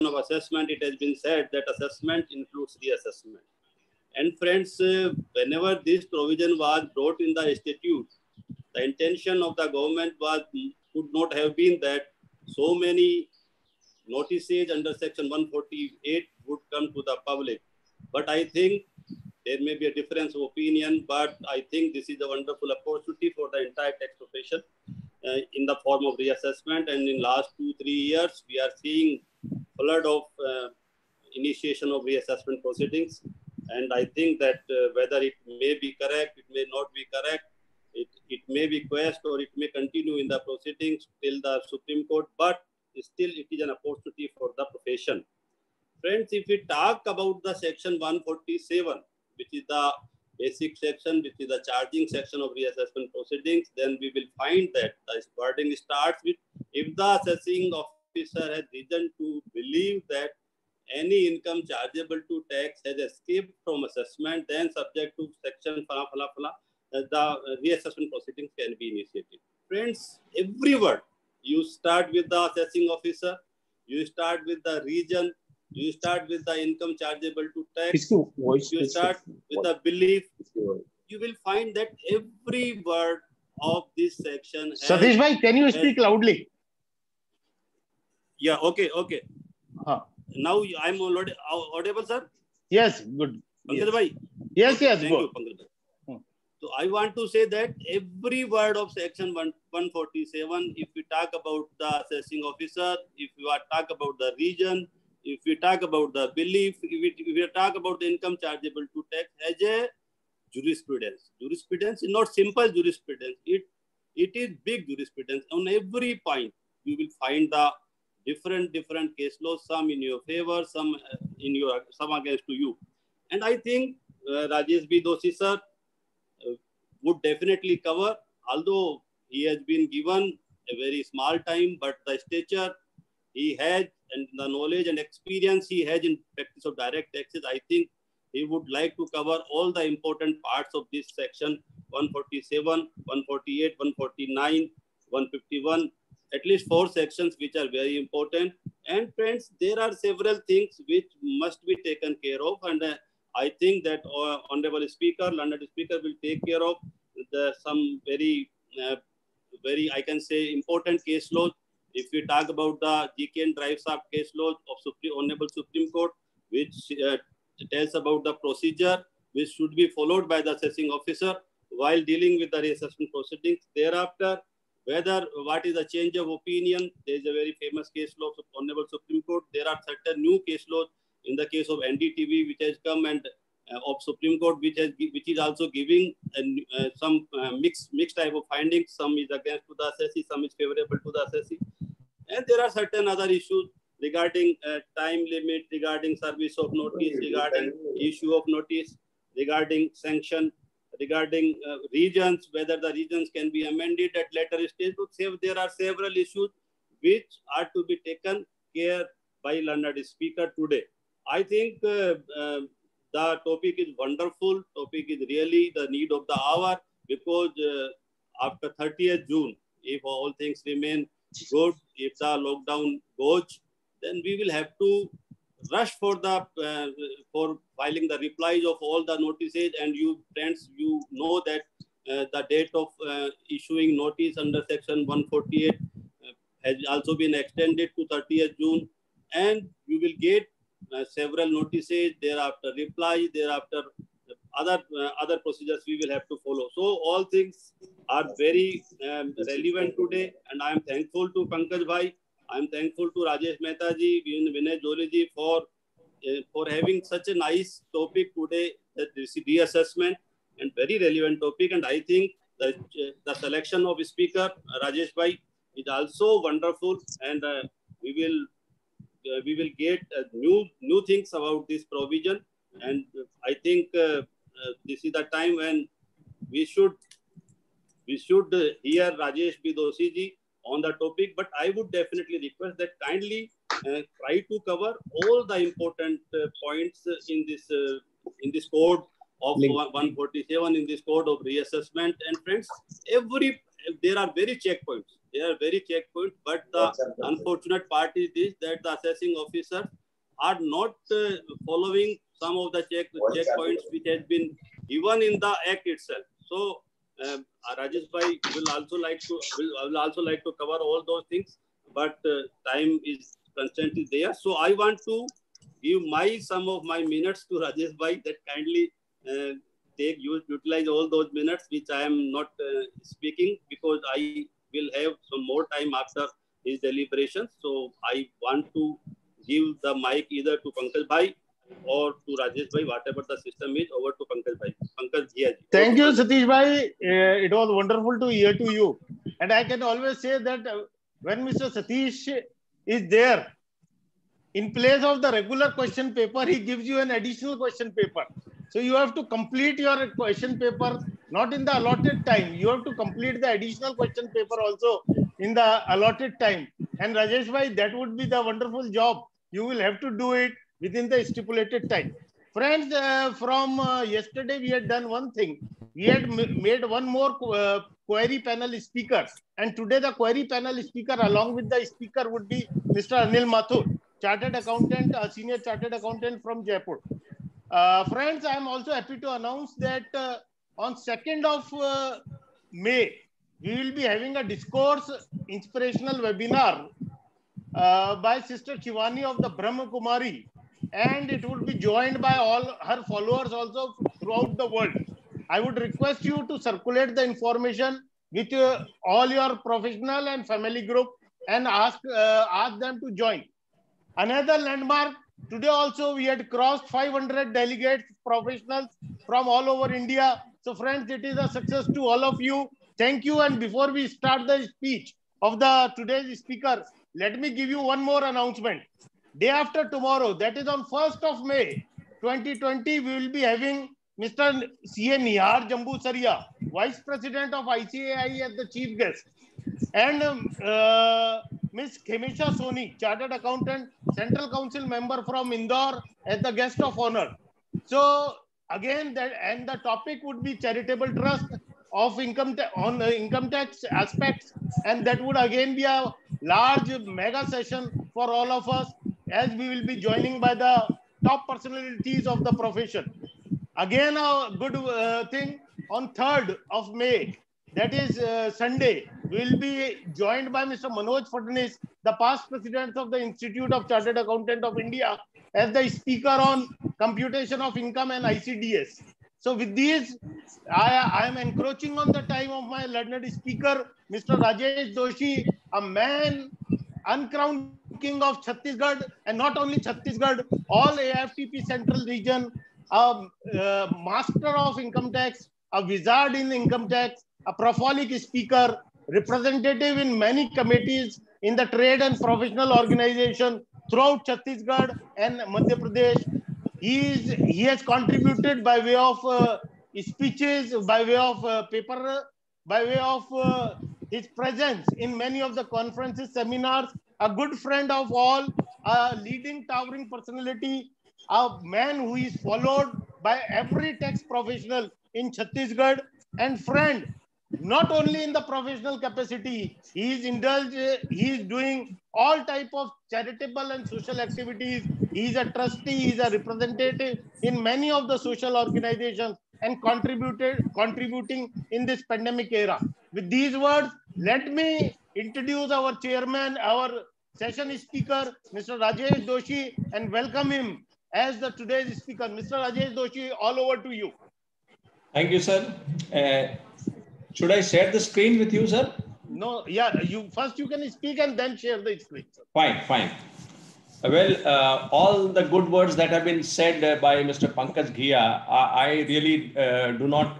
of assessment, it has been said that assessment includes reassessment. And friends, whenever this provision was brought in the statute, the intention of the government could not have been that so many notices under section 148 would come to the public. But I think there may be a difference of opinion, but I think this is a wonderful opportunity for the entire tax profession in the form of reassessment. And in last 2-3 years, we are seeing flood of initiation of reassessment proceedings. And I think that whether it may be correct, it may not be correct, it may be quest or it may continue in the proceedings till the Supreme Court, but still it is an opportunity for the profession. Friends, if we talk about the section 147, which is the basic section, which is the charging section of reassessment proceedings, then we will find that the wording starts with, if the assessing officer has reason to believe that any income chargeable to tax has escaped from assessment, then subject to section the reassessment proceedings can be initiated. Friends, every word, you start with the assessing officer, you start with the region, you start with the income chargeable to tax, you start with the belief, you will find that every word of this section has... Satish bhai, can you speak loudly? Yeah, okay. Now I'm already audible, sir? Yes, good. Pankaj bhai? Yes, okay, yes, thank you, Pankaj bhai. So I want to say that every word of section 147, if we talk about the assessing officer, if we talk about the region, if we talk about the belief, if we talk about the income chargeable to tax, has a jurisprudence. Jurisprudence is not simple jurisprudence. It is big jurisprudence. On every point, you will find the different case laws, some in your favor, some against to you. And I think Rajesh B. Doshi sir would definitely cover, although he has been given a very small time, but the stature he has and the knowledge and experience he has in practice of direct taxes, I think he would like to cover all the important parts of this section 147, 148, 149, 151, at least 4 sections which are very important. And friends, there are several things which must be taken care of, and I think that Honorable Speaker, learned Speaker will take care of some very, I can say, important case laws. If we talk about the GK and Drive Shaft case laws of Honorable Supreme Court, which tells about the procedure which should be followed by the assessing officer while dealing with the reassessment proceedings. Thereafter, what is the change of opinion? There is a very famous case law of Honorable Supreme Court. There are certain new case laws in the case of NDTV, which has come, and of Supreme Court, which is also giving some mixed type of findings. Some is against to the assessee, some is favorable to the assessee. And there are certain other issues regarding time limit, regarding service of notice, regarding issue of notice, regarding sanction, regarding regions, whether the regions can be amended at later stage. So there are several issues which are to be taken care by learned speaker today. I think the topic is wonderful. Topic is really the need of the hour, because after 30th June, if all things remain good, if the lockdown goes, then we will have to rush for filing the replies of all the notices. And you friends, you know that the date of issuing notice under section 148 has also been extended to 30th June, and you will get several notices, thereafter reply, thereafter other procedures we will have to follow. So all things are very relevant today, and I am thankful to Pankaj bhai, I am thankful to Rajesh Mehta ji, Vinay Johri ji for having such a nice topic today, that reassessment, and very relevant topic. And I think the selection of speaker Rajesh bhai is also wonderful, and we will get new things about this provision. And I think this is the time when we should hear Rajesh B. Doshi ji on the topic. But I would definitely request that kindly try to cover all the important points in this code of 147, in this code of reassessment. And friends, there are very checkpoints. They are very checkpoint, but the unfortunate part is this, that the assessing officers are not following some of the checkpoints which has been given in the act itself. So Rajesh bhai will also like to cover all those things, but time is constantly there. So I want to give some of my minutes to Rajesh bhai, that kindly utilize all those minutes which I am not speaking, because I will have some more time after his deliberations. So I want to give the mic either to Pankaj bhai or to Rajesh bhai, whatever the system is. Over to Pankaj bhai. Pankaj ji. Thank you, Satish bhai. It was wonderful to hear to you. And I can always say that when Mr. Satish is there, in place of the regular question paper, he gives you an additional question paper. So you have to complete your question paper, not in the allotted time. You have to complete the additional question paper also in the allotted time. And Rajesh bhai, that would be the wonderful job. You will have to do it within the stipulated time. Friends, from yesterday, we had done one thing. We had made one more query panel speaker. And today, the query panel speaker, along with the speaker, would be Mr. Anil Mathur, chartered accountant, a senior chartered accountant from Jaipur. Friends, I am also happy to announce that on 2nd of May, we will be having a discourse inspirational webinar by Sister Shivani of the Brahma Kumari, and it would be joined by all her followers also throughout the world. I would request you to circulate the information with all your professional and family group and ask them to join. Another landmark, today also we had crossed 500 delegates, professionals from all over India. So friends, it is a success to all of you. Thank you. And before we start the speech of the today's speaker, let me give you one more announcement. Day after tomorrow, that is on 1st of May 2020, we will be having Mr. C.A. Nihar Jambusaria, Vice President of ICAI, as the chief guest. And Ms. Khemisha Soni, Chartered Accountant, Central Council member from Indore, as the guest of honor. So again, the topic would be charitable trust of income tax aspects, and that would again be a large mega session for all of us, as we will be joining by the top personalities of the profession. Again, a good thing, on 3rd of May, that is Sunday, we will be joined by Mr. Manoj Fadnis, the past president of the Institute of Chartered Accountant of India, as the speaker on computation of income and ICDS. So with these, I am encroaching on the time of my learned speaker, Mr. Rajesh Doshi, a man, uncrowned king of Chhattisgarh, and not only Chhattisgarh, all AIFTP Central Region, a master of income tax, a wizard in income tax, a prolific speaker, representative in many committees in the trade and professional organization throughout Chhattisgarh and Madhya Pradesh. He has contributed by way of speeches, by way of paper, by way of his presence in many of the conferences, seminars, a good friend of all, a leading towering personality, a man who is followed by every tax professional in Chhattisgarh, and friend, not only in the professional capacity, he is doing all type of charitable and social activities. He is a trustee, he is a representative in many of the social organizations, and contributing in this pandemic era. With these words, let me introduce our chairman, our session speaker, Mr. Rajesh Doshi, and welcome him as the today's speaker. Mr. Rajesh Doshi, all over to you. Thank you, sir. Should I share the screen with you, sir? No, yeah, you can speak and then share the screen, sir. Fine. Well, all the good words that have been said by Mr. Pankaj Ghia, I really do not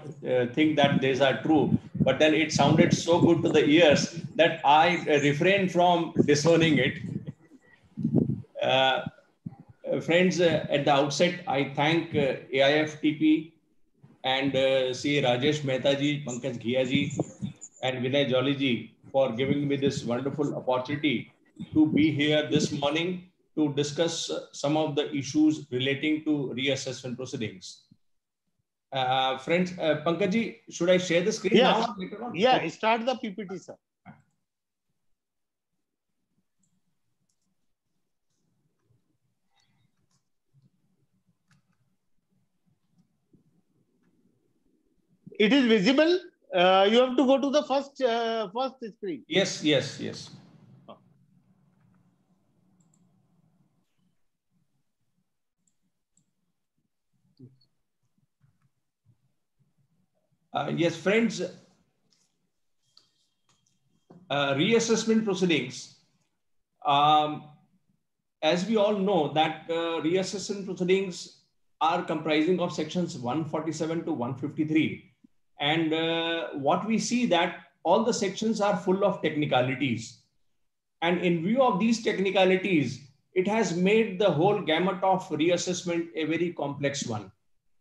think that these are true. But then it sounded so good to the ears that I refrain from disowning it. Friends, at the outset, I thank AIFTP and C. Rajesh Mehta ji, Pankaj Ghia ji, and Vinay Jolly ji for giving me this wonderful opportunity to be here this morning to discuss some of the issues relating to reassessment proceedings. Friends, Pankaj ji, should I share the screen now? Yeah, start the PPT, sir. It is visible. You have to go to the first screen. Yes, yes, yes. Yes, friends, reassessment proceedings. As we all know that reassessment proceedings are comprising of sections 147 to 153. And what we see that all the sections are full of technicalities. And in view of these technicalities, it has made the whole gamut of reassessment a very complex one.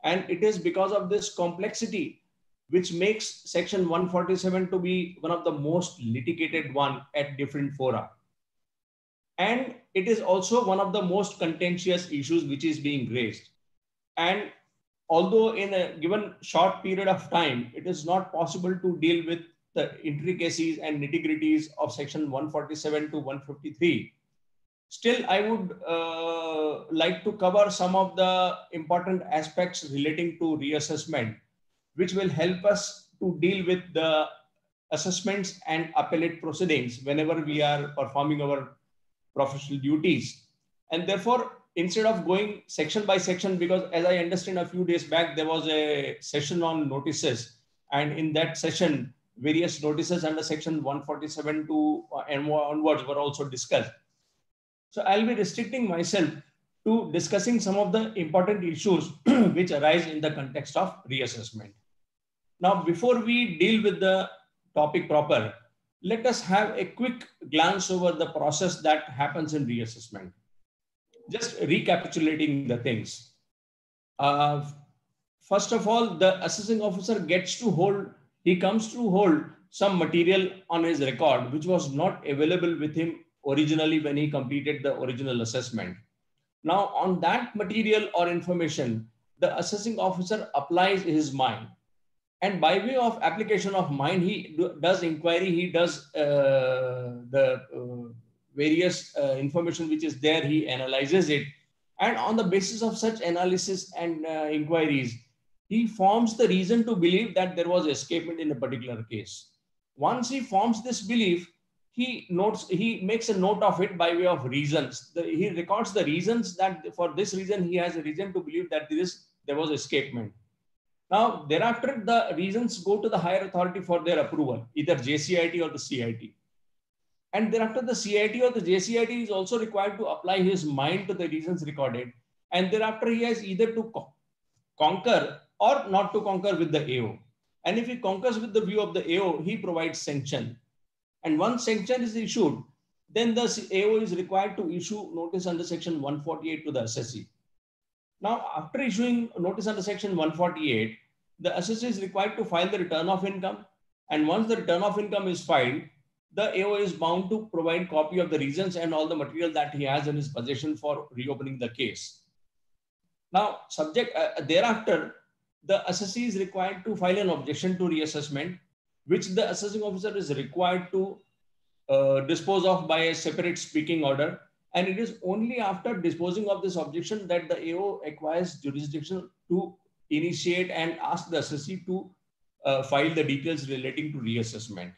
And it is because of this complexity which makes section 147 to be one of the most litigated one at different fora. And it is also one of the most contentious issues which is being raised. And although in a given short period of time, it is not possible to deal with the intricacies and nitty-gritties of section 147 to 153, still I would like to cover some of the important aspects relating to reassessment, which will help us to deal with the assessments and appellate proceedings whenever we are performing our professional duties. And therefore, instead of going section by section, because as I understand a few days back, there was a session on notices. And in that session, various notices under section 147 to and onwards were also discussed. So I'll be restricting myself to discussing some of the important issues which arise in the context of reassessment. Now, before we deal with the topic proper, let us have a quick glance over the process that happens in reassessment. Just recapitulating the things. First of all, the assessing officer comes to hold some material on his record, which was not available with him originally when he completed the original assessment. Now, on that material or information, the assessing officer applies his mind. And by way of application of mind, he does inquiry, he does various information which is there, he analyzes it. And on the basis of such analysis and inquiries, he forms the reason to believe that there was escapement in a particular case. Once he forms this belief, he makes a note of it by way of reasons. He records the reasons that for this reason, he has a reason to believe that there was escapement. Now, thereafter, the reasons go to the higher authority for their approval, either JCIT or the CIT. And thereafter, the CIT or the JCIT is also required to apply his mind to the reasons recorded. And thereafter, he has either to concur or not to concur with the AO. And if he concurs with the view of the AO, he provides sanction. And once sanction is issued, then the AO is required to issue notice under section 148 to the assessee. Now, after issuing notice under section 148, the assessor is required to file the return of income. And once the return of income is filed, the AO is bound to provide copy of the reasons and all the material that he has in his possession for reopening the case. Now, thereafter, the assessee is required to file an objection to reassessment, which the assessing officer is required to dispose of by a separate speaking order. And it is only after disposing of this objection that the AO acquires jurisdiction to initiate and ask the assessee to file the details relating to reassessment.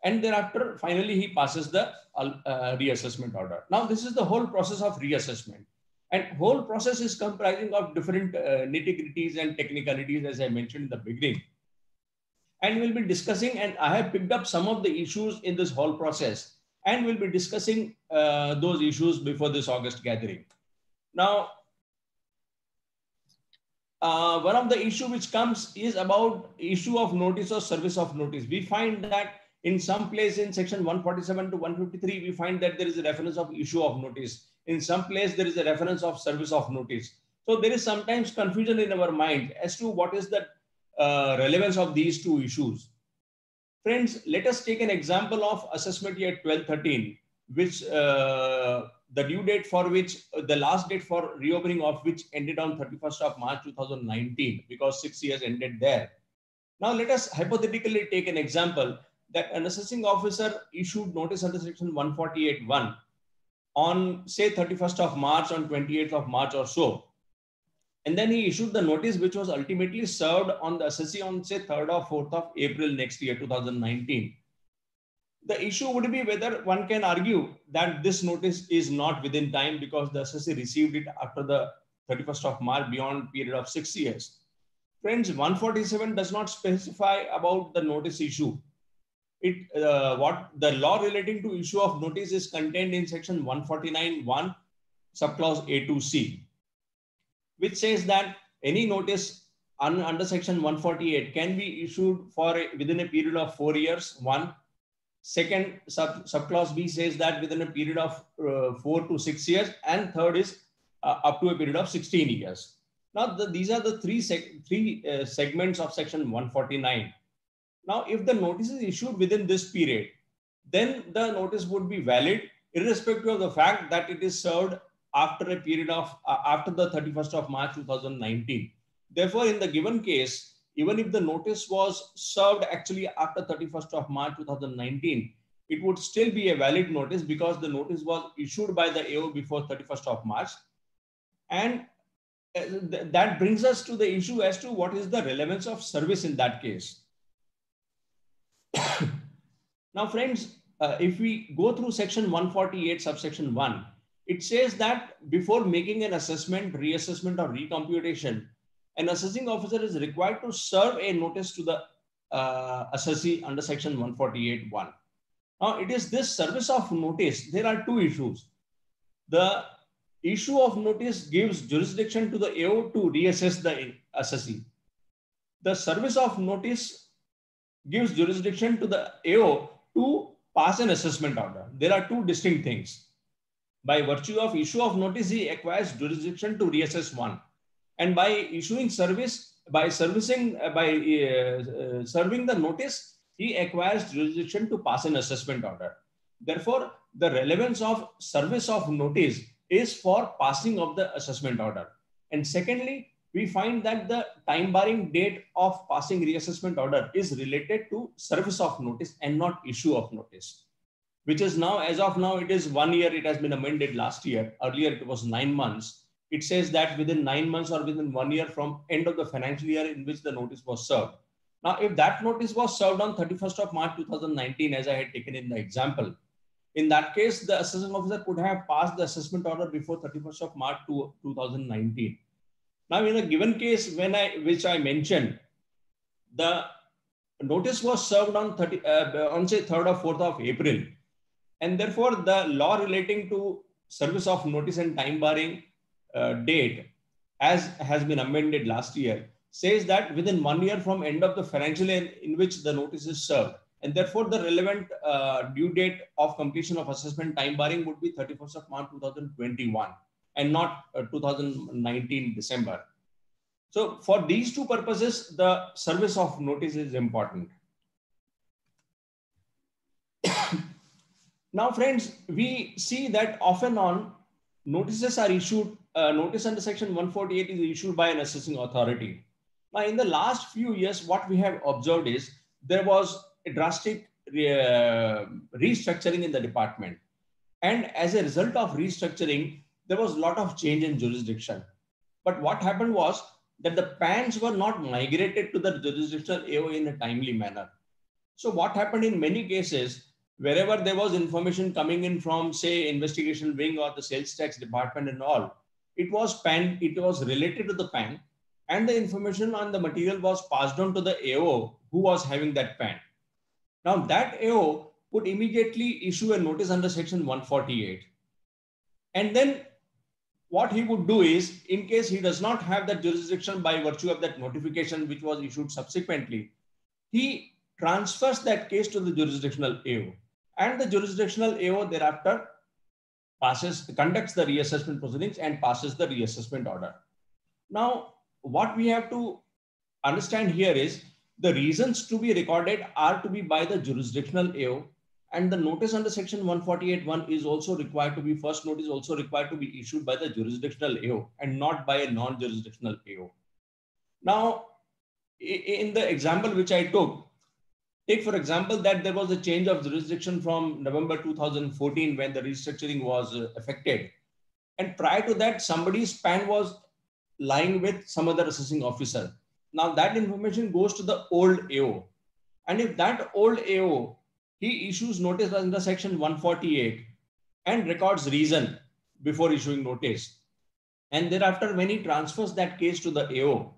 And thereafter, finally, he passes the reassessment order. Now, this is the whole process of reassessment. And whole process is comprising of different nitty-gritties and technicalities, as I mentioned in the beginning. And we'll be discussing, and I have picked up some of the issues in this whole process, and we'll be discussing those issues before this August gathering. Now, one of the issue which comes is about issue of notice or service of notice. We find that in some place in section 147 to 153, we find that there is a reference of issue of notice. In some place, there is a reference of service of notice. So there is sometimes confusion in our mind as to what is the relevance of these two issues. Friends, let us take an example of assessment year 12-13, which the due date for which, the last date for reopening of which ended on 31st of March 2019, because 6 years ended there. Now let us hypothetically take an example that an assessing officer issued notice under section 148(1) on say 31st of March, on 28th of March or so. And then he issued the notice, which was ultimately served on the assessee on say 3rd or 4th of April next year, 2019. The issue would be whether one can argue that this notice is not within time because the assessee received it after the 31st of March beyond period of 6 years. Friends, 147 does not specify about the notice issue. What the law relating to issue of notice is contained in section 149(1) subclause A to C, which says that any notice under section 148 can be issued for within a period of 4 years. One. Second, subclause B says that within a period of 4 to 6 years, and third is up to a period of 16 years. Now, these are the three segments of section 149. Now, if the notice is issued within this period, then the notice would be valid irrespective of the fact that it is served after a period of after the 31st of March 2019. Therefore, in the given case, even if the notice was served actually after 31st of March 2019, it would still be a valid notice because the notice was issued by the AO before 31st of March. And that brings us to the issue as to what is the relevance of service in that case. Now, friends, if we go through section 148 subsection 1, it says that before making an assessment, reassessment or recomputation, an assessing officer is required to serve a notice to the assessee under section 148(1). Now, it is this service of notice. There are two issues. The issue of notice gives jurisdiction to the AO to reassess the assessee. The service of notice gives jurisdiction to the AO to pass an assessment order. There are two distinct things. By virtue of issue of notice, he acquires jurisdiction to reassess one. And by issuing service, by serving the notice, he acquires jurisdiction to pass an assessment order. Therefore, the relevance of service of notice is for passing of the assessment order. And secondly, we find that the time barring date of passing reassessment order is related to service of notice and not issue of notice, which is now, as of now, it is 1 year. It has been amended last year. Earlier, it was 9 months. It says that within 9 months or within 1 year from end of the financial year in which the notice was served. Now, if that notice was served on 31st of March 2019, as I had taken in the example, in that case, the assessing officer could have passed the assessment order before 31st of March 2019. Now, in a given case, which I mentioned, the notice was served on say 3rd or 4th of April, and therefore the law relating to service of notice and time barring date, as has been amended last year, says that within 1 year from end of the financial year in which the notice is served, and therefore the relevant due date of completion of assessment time barring would be 31st of March 2021 and not 2019 December. So for these two purposes, the service of notice is important. Now, friends, we see that off and on notices are issued. Notice under section 148 is issued by an assessing authority. Now, in the last few years, what we have observed is there was a drastic restructuring in the department. And as a result of restructuring, there was a lot of change in jurisdiction. But what happened was that the PANs were not migrated to the jurisdictional AO in a timely manner. So what happened in many cases, wherever there was information coming in from, say, investigation wing or the sales tax department and all, it was related to the PAN, and the information on the material was passed on to the AO who was having that PAN. Now that AO would immediately issue a notice under section 148. And then what he would do is, in case he does not have that jurisdiction by virtue of that notification which was issued subsequently, he transfers that case to the jurisdictional AO. And the jurisdictional AO thereafter conducts the reassessment proceedings and passes the reassessment order. Now, what we have to understand here is the reasons to be recorded are to be by the jurisdictional AO, and the notice under section 148(1) is also required to be, first notice also required to be issued by the jurisdictional AO and not by a non-jurisdictional AO. Now, in the example which I took, take for example that there was a change of jurisdiction from November 2014 when the restructuring was effected. And prior to that, somebody's PAN was lying with some other assessing officer. Now that information goes to the old AO. And if that old AO, he issues notice under section 148 and records reason before issuing notice, and thereafter when he transfers that case to the AO,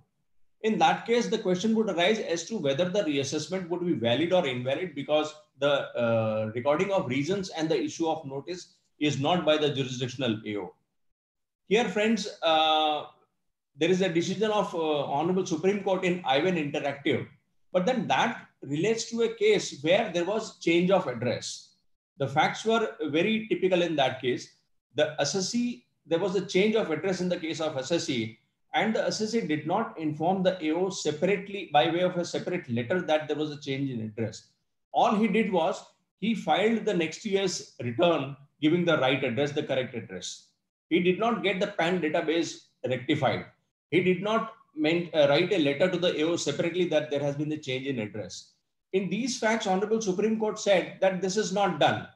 in that case, the question would arise as to whether the reassessment would be valid or invalid, because the recording of reasons and the issue of notice is not by the jurisdictional AO. Here, friends, there is a decision of Honorable Supreme Court in IVAN Interactive, but then that relates to a case where there was change of address. The facts were very typical in that case. The assessee, there was a change of address in the case of assessee, and the assessee did not inform the AO separately by way of a separate letter that there was a change in address. All he did was he filed the next year's return giving the right address, the correct address. He did not get the PAN database rectified. He did not write a letter to the AO separately that there has been a change in address. In these facts, Honorable Supreme Court said that this is not done.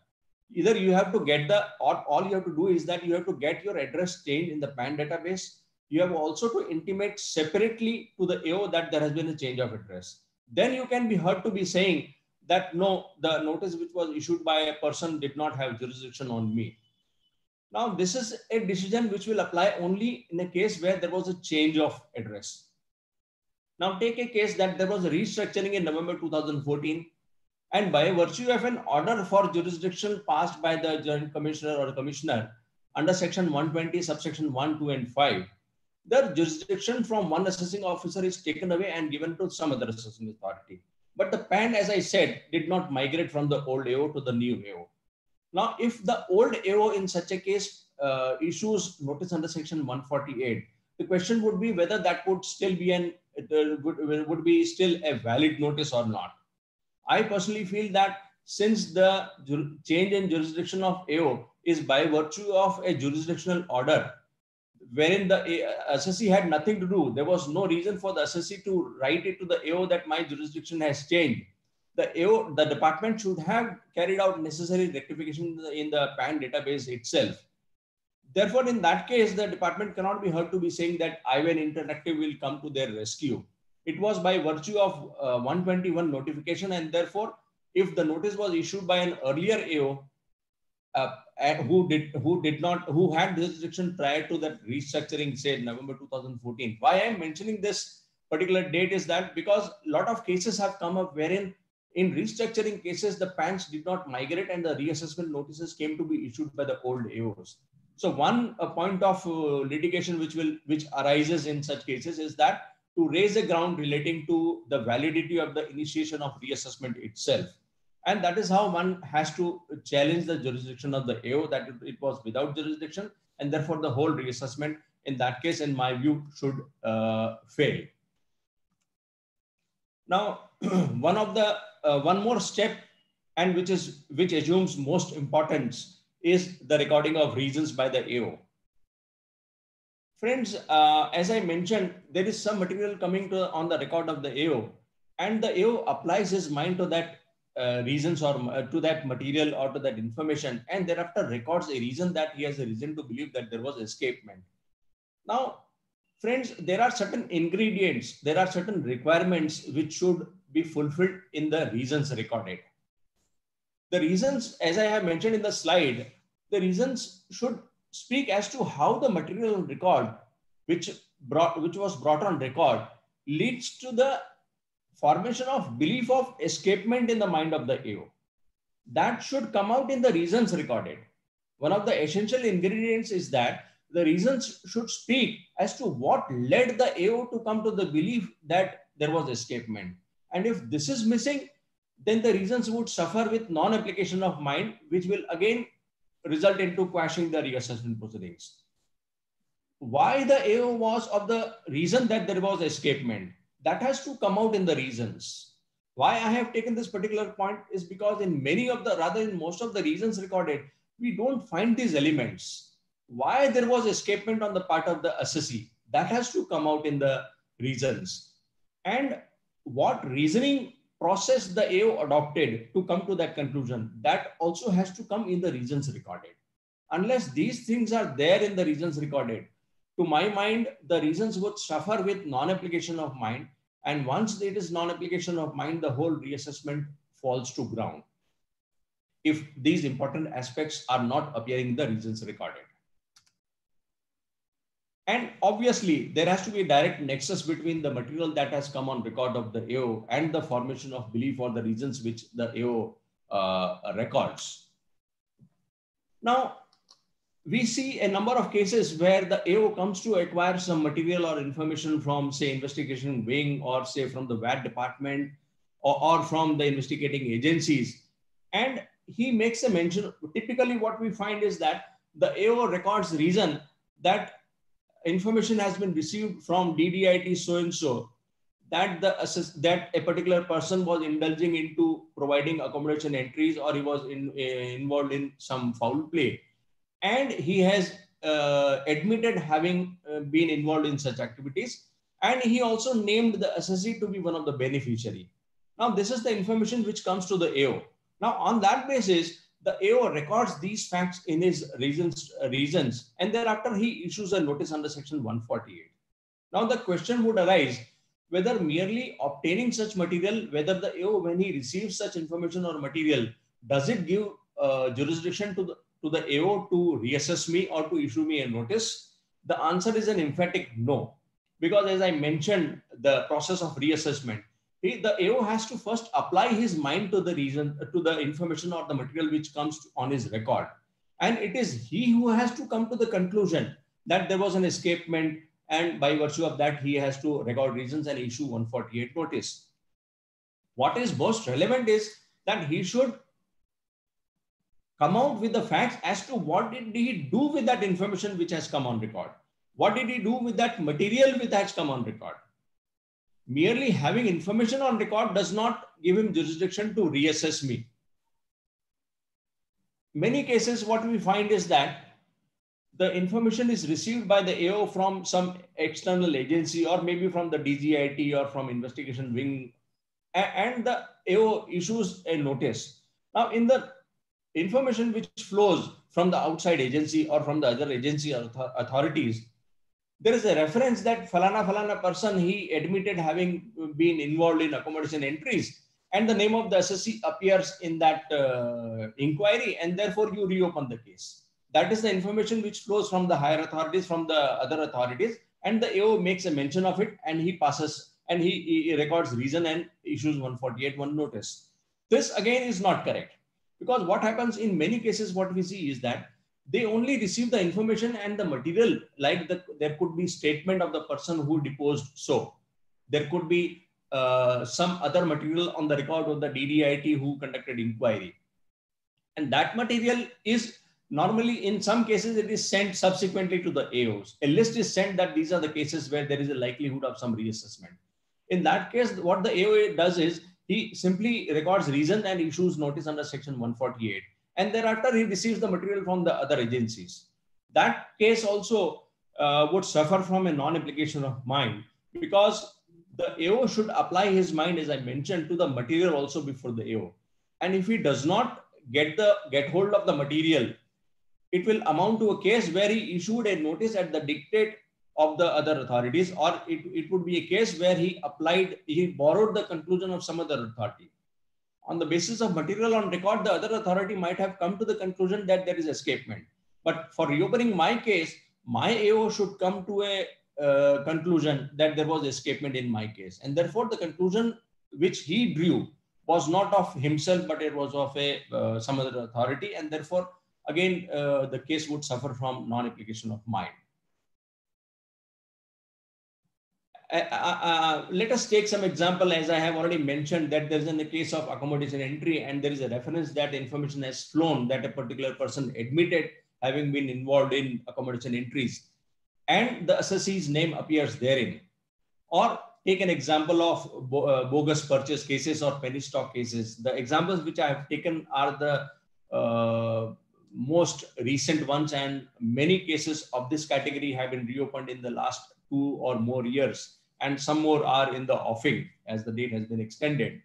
Either you have to get all you have to do is that you have to get your address changed in the PAN database. You have also to intimate separately to the AO that there has been a change of address. Then you can be heard to be saying that no, the notice which was issued by a person did not have jurisdiction on me. Now, this is a decision which will apply only in a case where there was a change of address. Now, take a case that there was a restructuring in November 2014, and by virtue of an order for jurisdiction passed by the Joint Commissioner or the Commissioner under Section 120, subsection 1, 2, and 5, the jurisdiction from one assessing officer is taken away and given to some other assessing authority. But the PAN, as I said, did not migrate from the old AO to the new AO. Now, if the old AO in such a case issues notice under Section 148, the question would be whether that would still be would be still a valid notice or not. I personally feel that since the change in jurisdiction of AO is by virtue of a jurisdictional order, wherein the assessee had nothing to do, there was no reason for the assessee to write it to the AO that my jurisdiction has changed. The department should have carried out necessary rectification in the PAN database itself. Therefore, in that case, the department cannot be heard to be saying that IVAN Interactive will come to their rescue. It was by virtue of 121 notification, and therefore, if the notice was issued by an earlier AO who had jurisdiction prior to that restructuring, say November 2014. Why I am mentioning this particular date is that because a lot of cases have come up wherein in restructuring cases, the PANs did not migrate and the reassessment notices came to be issued by the old AOs. So one point of litigation which arises in such cases is that to raise a ground relating to the validity of the initiation of reassessment itself. And that is how one has to challenge the jurisdiction of the AO, that it was without jurisdiction, and therefore the whole reassessment in that case, in my view, should fail. Now, one more step, and which assumes most importance, is the recording of reasons by the AO. Friends, as I mentioned, there is some material coming on the record of the AO, and the AO applies his mind to that reasons or to that material or to that information, and thereafter records a reason that he has a reason to believe that there was escapement. Now, friends, there are certain ingredients, there are certain requirements which should be fulfilled in the reasons recorded. The reasons, as I have mentioned in the slide, the reasons should speak as to how the material on record, which was brought on record, leads to the formation of belief of escapement in the mind of the AO. That should come out in the reasons recorded. One of the essential ingredients is that the reasons should speak as to what led the AO to come to the belief that there was escapement. And if this is missing, then the reasons would suffer with non-application of mind, which will again result into quashing the reassessment proceedings. Why the AO was of the reason that there was escapement, that has to come out in the reasons. Why I have taken this particular point is because in most of the reasons recorded, we don't find these elements. Why there was escapement on the part of the assessee, that has to come out in the reasons. And what reasoning process the AO adopted to come to that conclusion, that also has to come in the reasons recorded. Unless these things are there in the reasons recorded, to my mind, the reasons would suffer with non-application of mind. And once it is non-application of mind, the whole reassessment falls to ground if these important aspects are not appearing in the reasons recorded. And obviously, there has to be a direct nexus between the material that has come on record of the AO and the formation of belief or the reasons which the AO records. Now, we see a number of cases where the AO comes to acquire some material or information from, say, investigation wing, or say from the VAT department, or from the investigating agencies. And he makes a mention. Typically what we find is that the AO records reason that information has been received from DDIT so-and-so, that that a particular person was indulging into providing accommodation entries, or he was involved in some foul play. And he has admitted having been involved in such activities. And he also named the assessee to be one of the beneficiary. Now, this is the information which comes to the AO. Now, on that basis, the AO records these facts in his reasons, and thereafter he issues a notice under section 148. Now, the question would arise whether merely obtaining such material, whether the AO, when he receives such information or material, does it give jurisdiction to the AO to reassess me or to issue me a notice? The answer is an emphatic no, because as I mentioned, the process of reassessment, the AO has to first apply his mind to the reason, to the information or the material which comes on his record. And it is he who has to come to the conclusion that there was an escapement, and by virtue of that, he has to record reasons and issue 148 notice. What is most relevant is that he should come out with the facts as to what did he do with that information which has come on record. What did he do with that material which has come on record? Merely having information on record does not give him jurisdiction to reassess me. Many cases, what we find is that the information is received by the AO from some external agency, or maybe from the DGIT or from investigation wing, and the AO issues a notice. Now, in the information which flows from the outside agency or from the other agency or authorities, there is a reference that falana person, he admitted having been involved in accommodation entries, and the name of the assessee appears in that inquiry, and therefore you reopen the case. That is the information which flows from the higher authorities, from the other authorities, and the AO makes a mention of it, and he passes, and he records reason and issues 148(1) notice. This again is not correct, because what happens in many cases, what we see is that they only receive the information and the material, like there could be statement of the person who deposed. So there could be some other material on the record of the DDIT who conducted inquiry. And that material is normally, in some cases, it is sent subsequently to the AOs. A list is sent that these are the cases where there is a likelihood of some reassessment. In that case, what the AO does is he simply records reason and issues notice under section 148. And thereafter, he receives the material from the other agencies. That case also would suffer from a non-application of mind, because the AO should apply his mind, as I mentioned, to the material also before the AO. And if he does not get hold of the material, it will amount to a case where he issued a notice at the dictate of the other authorities, or it would be a case where he borrowed the conclusion of some other authority. On the basis of material on record, the other authority might have come to the conclusion that there is escapement. But for reopening my case, my AO should come to a conclusion that there was escapement in my case. And therefore, the conclusion which he drew was not of himself, but it was of some other authority. And therefore, again, the case would suffer from non-application of mind. Let us take some example. As I have already mentioned, that there is in the case of accommodation entry, and there is a reference that information has flown that a particular person admitted having been involved in accommodation entries, and the assessee's name appears therein. Or take an example of bogus purchase cases or penny stock cases. The examples which I have taken are the most recent ones, and many cases of this category have been reopened in the last 2 or more years. And some more are in the offing as the date has been extended.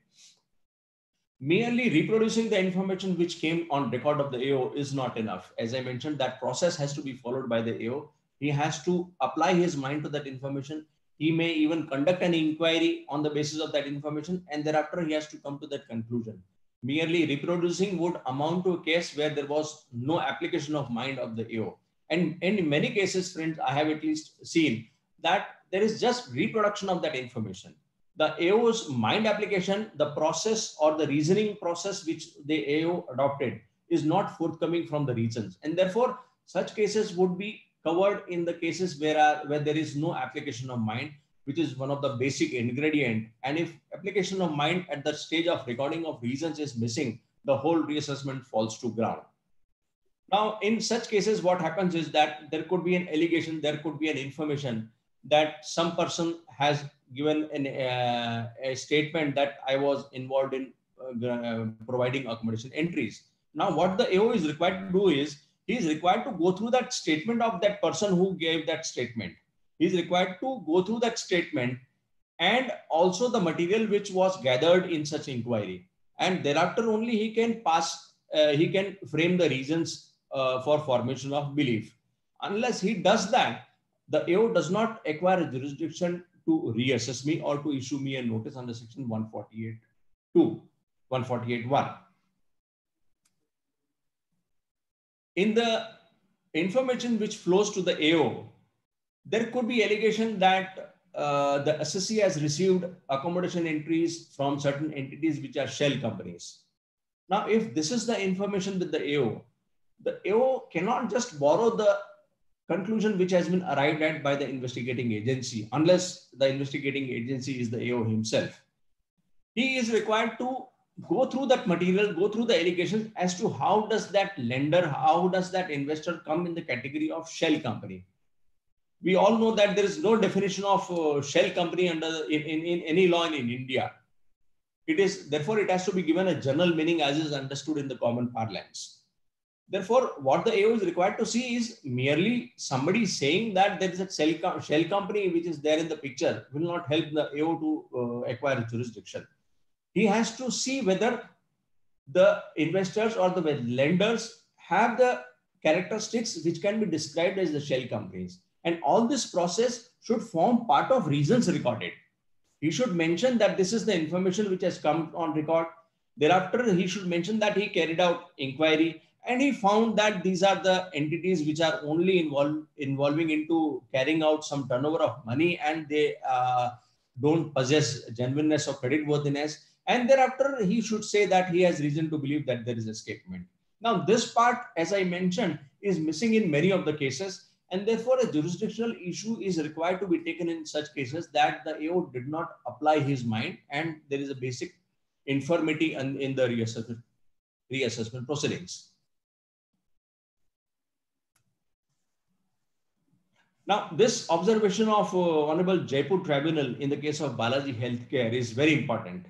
Merely reproducing the information which came on record of the AO is not enough. As I mentioned, that process has to be followed by the AO. He has to apply his mind to that information. He may even conduct an inquiry on the basis of that information, and thereafter he has to come to that conclusion. Merely reproducing would amount to a case where there was no application of mind of the AO. And in many cases, friends, I have at least seen that there is just reproduction of that information. The AO's mind application, the process or the reasoning process which the AO adopted is not forthcoming from the reasons. And therefore, such cases would be covered in the cases where there is no application of mind, which is one of the basic ingredient. And if application of mind at the stage of recording of reasons is missing, the whole reassessment falls to ground. Now, in such cases, what happens is that there could be an allegation, there could be an information that some person has given a statement that I was involved in providing accommodation entries. Now, what the AO is required to do is, he is required to go through that statement of that person who gave that statement. He is required to go through that statement and also the material which was gathered in such inquiry. And thereafter only he can he can frame the reasons for formation of belief. Unless he does that, the AO does not acquire a jurisdiction to reassess me or to issue me a notice under section 148(2), 148(1). In the information which flows to the AO, there could be allegation that the assessee has received accommodation entries from certain entities which are shell companies. Now, if this is the information with the AO cannot just borrow the conclusion which has been arrived at by the investigating agency, unless the investigating agency is the AO himself. He is required to go through that material, go through the allegations as to how does that lender, how does that investor come in the category of shell company. We all know that there is no definition of shell company in any law in India. Therefore, it has to be given a general meaning as is understood in the common parlance. Therefore, what the AO is required to see is merely somebody saying that there is a shell company which is there in the picture will not help the AO to acquire jurisdiction. He has to see whether the investors or the lenders have the characteristics which can be described as the shell companies. And all this process should form part of reasons recorded. He should mention that this is the information which has come on record. Thereafter, he should mention that he carried out inquiry and he found that these are the entities which are only involving into carrying out some turnover of money, and they don't possess genuineness or creditworthiness. And thereafter, he should say that he has reason to believe that there is escapement. Now, this part, as I mentioned, is missing in many of the cases. And therefore, a jurisdictional issue is required to be taken in such cases that the AO did not apply his mind and there is a basic infirmity in the reassessment proceedings. Now, this observation of Honorable Jaipur Tribunal in the case of Balaji Healthcare is very important.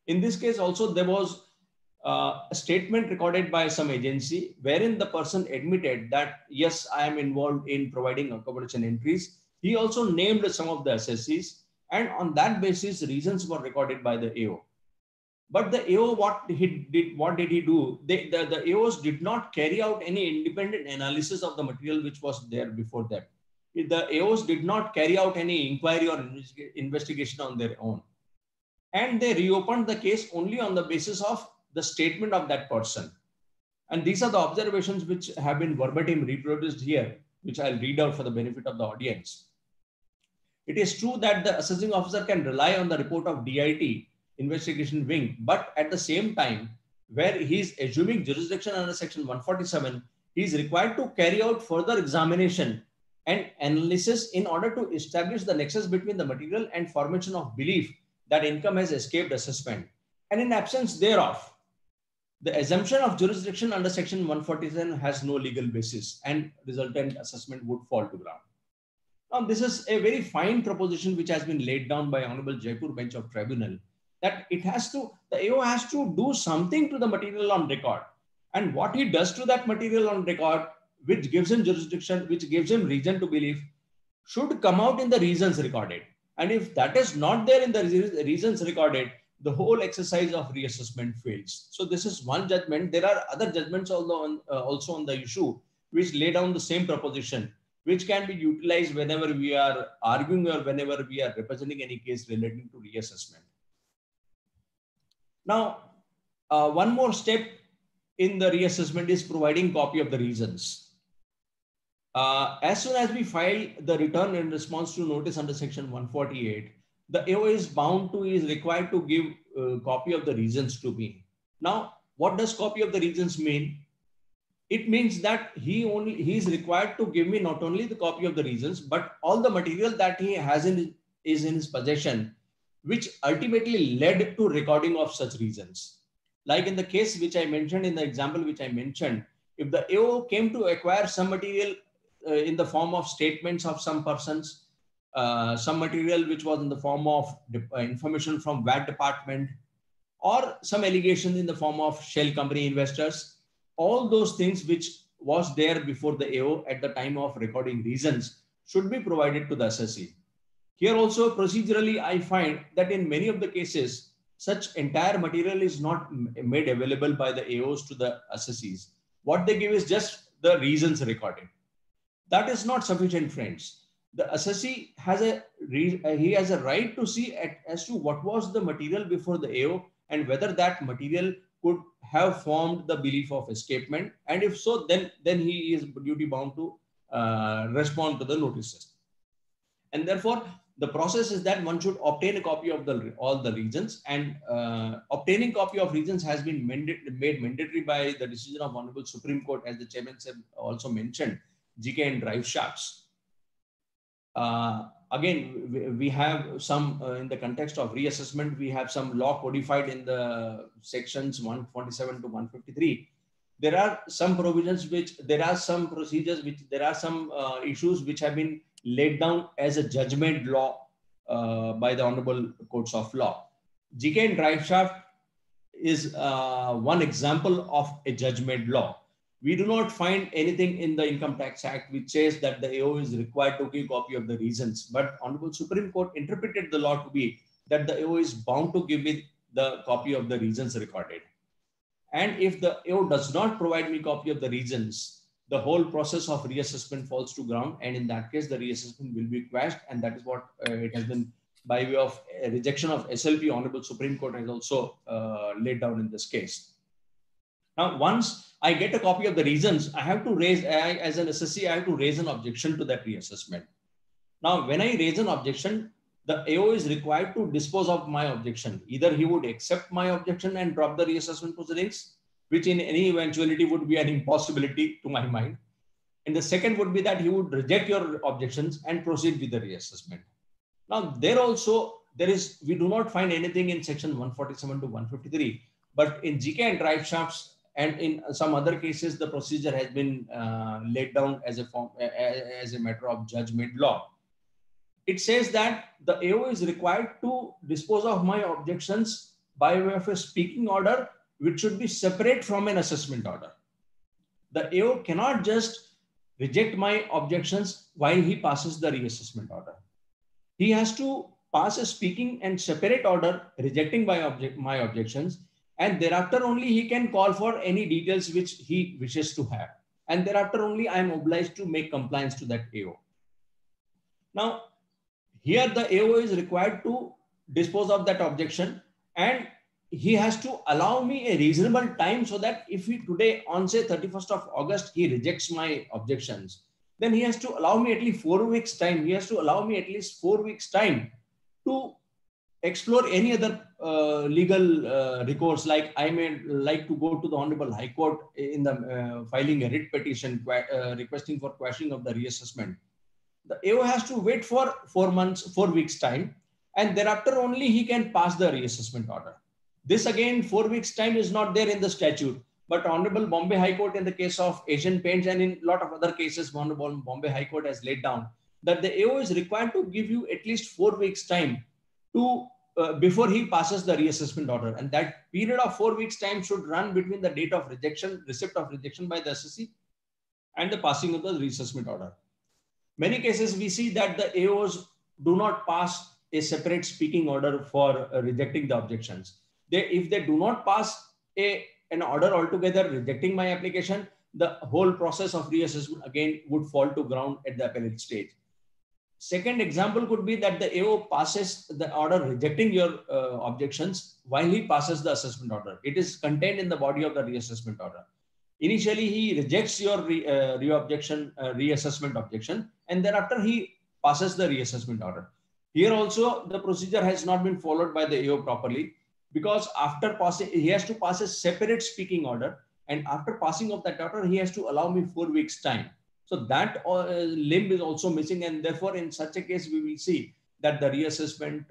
In this case also, there was a statement recorded by some agency wherein the person admitted that, yes, I am involved in providing accommodation entries. He also named some of the assessees, and on that basis, reasons were recorded by the AO. But the AO, what did he do? The AOs did not carry out any independent analysis of the material which was there before them. The AOs did not carry out any inquiry or investigation on their own. And they reopened the case only on the basis of the statement of that person. And these are the observations which have been verbatim reproduced here, which I'll read out for the benefit of the audience. It is true that the assessing officer can rely on the report of DIT, investigation wing, but at the same time, where he is assuming jurisdiction under section 147, he is required to carry out further examination and analysis in order to establish the nexus between the material and formation of belief that income has escaped assessment. And in absence thereof, the assumption of jurisdiction under section 147 has no legal basis and resultant assessment would fall to ground. Now, this is a very fine proposition which has been laid down by Honorable Jaipur Bench of Tribunal, that the AO has to do something to the material on record. And what he does to that material on record, which gives him jurisdiction, which gives him reason to believe, should come out in the reasons recorded. And if that is not there in the reasons recorded, the whole exercise of reassessment fails. So this is one judgment. There are other judgments also on the issue which lay down the same proposition. which can be utilized whenever we are arguing or whenever we are representing any case relating to reassessment. Now, one more step in the reassessment is providing copy of the reasons. As soon as we file the return in response to notice under section 148, the AO is required to give a copy of the reasons to me. Now, what does copy of the reasons mean? It means that he is required to give me not only the copy of the reasons, but all the material that he has is in his possession, which ultimately led to recording of such reasons. Like in the case which I mentioned, in the example which I mentioned, if the AO came to acquire some material in the form of statements of some persons, some material which was in the form of information from VAT department, or some allegation in the form of shell company investors, all those things which was there before the AO at the time of recording reasons should be provided to the assessee. Here also procedurally, I find that in many of the cases, such entire material is not made available by the AOs to the assessees. What they give is just the reasons recorded. That is not sufficient, friends. The assessee has a right to see as to what was the material before the AO and whether that material could have formed the belief of escapement. And if so, then he is duty bound to respond to the notices. And therefore, the process is that one should obtain a copy of all the reasons, and obtaining copy of reasons has been made mandatory by the decision of Honorable Supreme Court, as the chairman said, also mentioned, GK and drive shafts. Again, we have some, in the context of reassessment, we have some law codified in the sections 147 to 153. There are some provisions there are some procedures there are some issues which have been laid down as a judgment law by the Honorable Courts of Law. GK and drive shaft is one example of a judgment law. We do not find anything in the Income Tax Act which says that the AO is required to give copy of the reasons, but Honorable Supreme Court interpreted the law to be that the AO is bound to give me the copy of the reasons recorded. And if the AO does not provide me copy of the reasons, the whole process of reassessment falls to ground, and in that case, the reassessment will be quashed, and that is what it has been by way of a rejection of SLP. Honorable Supreme Court has also laid down in this case. Now, once I get a copy of the reasons, I have to raise, as an assessee, I have to raise an objection to that reassessment. Now, when I raise an objection, the AO is required to dispose of my objection. Either he would accept my objection and drop the reassessment proceedings, which in any eventuality would be an impossibility to my mind. And the second would be that he would reject your objections and proceed with the reassessment. Now, there also, we do not find anything in section 147 to 153, but in GK and drive shafts and in some other cases, the procedure has been laid down as a matter of judgment law. It says that the AO is required to dispose of my objections by way of a speaking order, which should be separate from an assessment order. The AO cannot just reject my objections while he passes the reassessment order. He has to pass a speaking and separate order rejecting my objections, and thereafter only he can call for any details which he wishes to have. And thereafter only I am obliged to make compliance to that AO. Now, here the AO is required to dispose of that objection, and he has to allow me a reasonable time, so that if he today on say 31st of August, he rejects my objections, then he has to allow me at least 4 weeks time. He has to allow me at least 4 weeks time to explore any other legal recourse. Like I may like to go to the Honorable High Court in the filing a writ petition requesting for quashing of the reassessment. The AO has to wait for 4 weeks time, and thereafter only he can pass the reassessment order. This again, 4 weeks time is not there in the statute, but Honorable Bombay High Court in the case of Asian Paints and in a lot of other cases, Honorable Bombay High Court has laid down that the AO is required to give you at least 4 weeks time to before he passes the reassessment order. And that period of 4 weeks time should run between the date of rejection, receipt of rejection by the assessee, and the passing of the reassessment order. Many cases we see that the AOs do not pass a separate speaking order for rejecting the objections. If they do not pass an order altogether rejecting my application, the whole process of reassessment again would fall to ground at the appellate stage. Second example could be that the AO passes the order rejecting your objections while he passes the assessment order. It is contained in the body of the reassessment order. Initially, he rejects your reassessment objection, and thereafter he passes the reassessment order. Here also, the procedure has not been followed by the AO properly, because after passing, he has to pass a separate speaking order, and after passing of that order, he has to allow me 4 weeks time. So that limb is also missing, and therefore, in such a case, we will see that the reassessment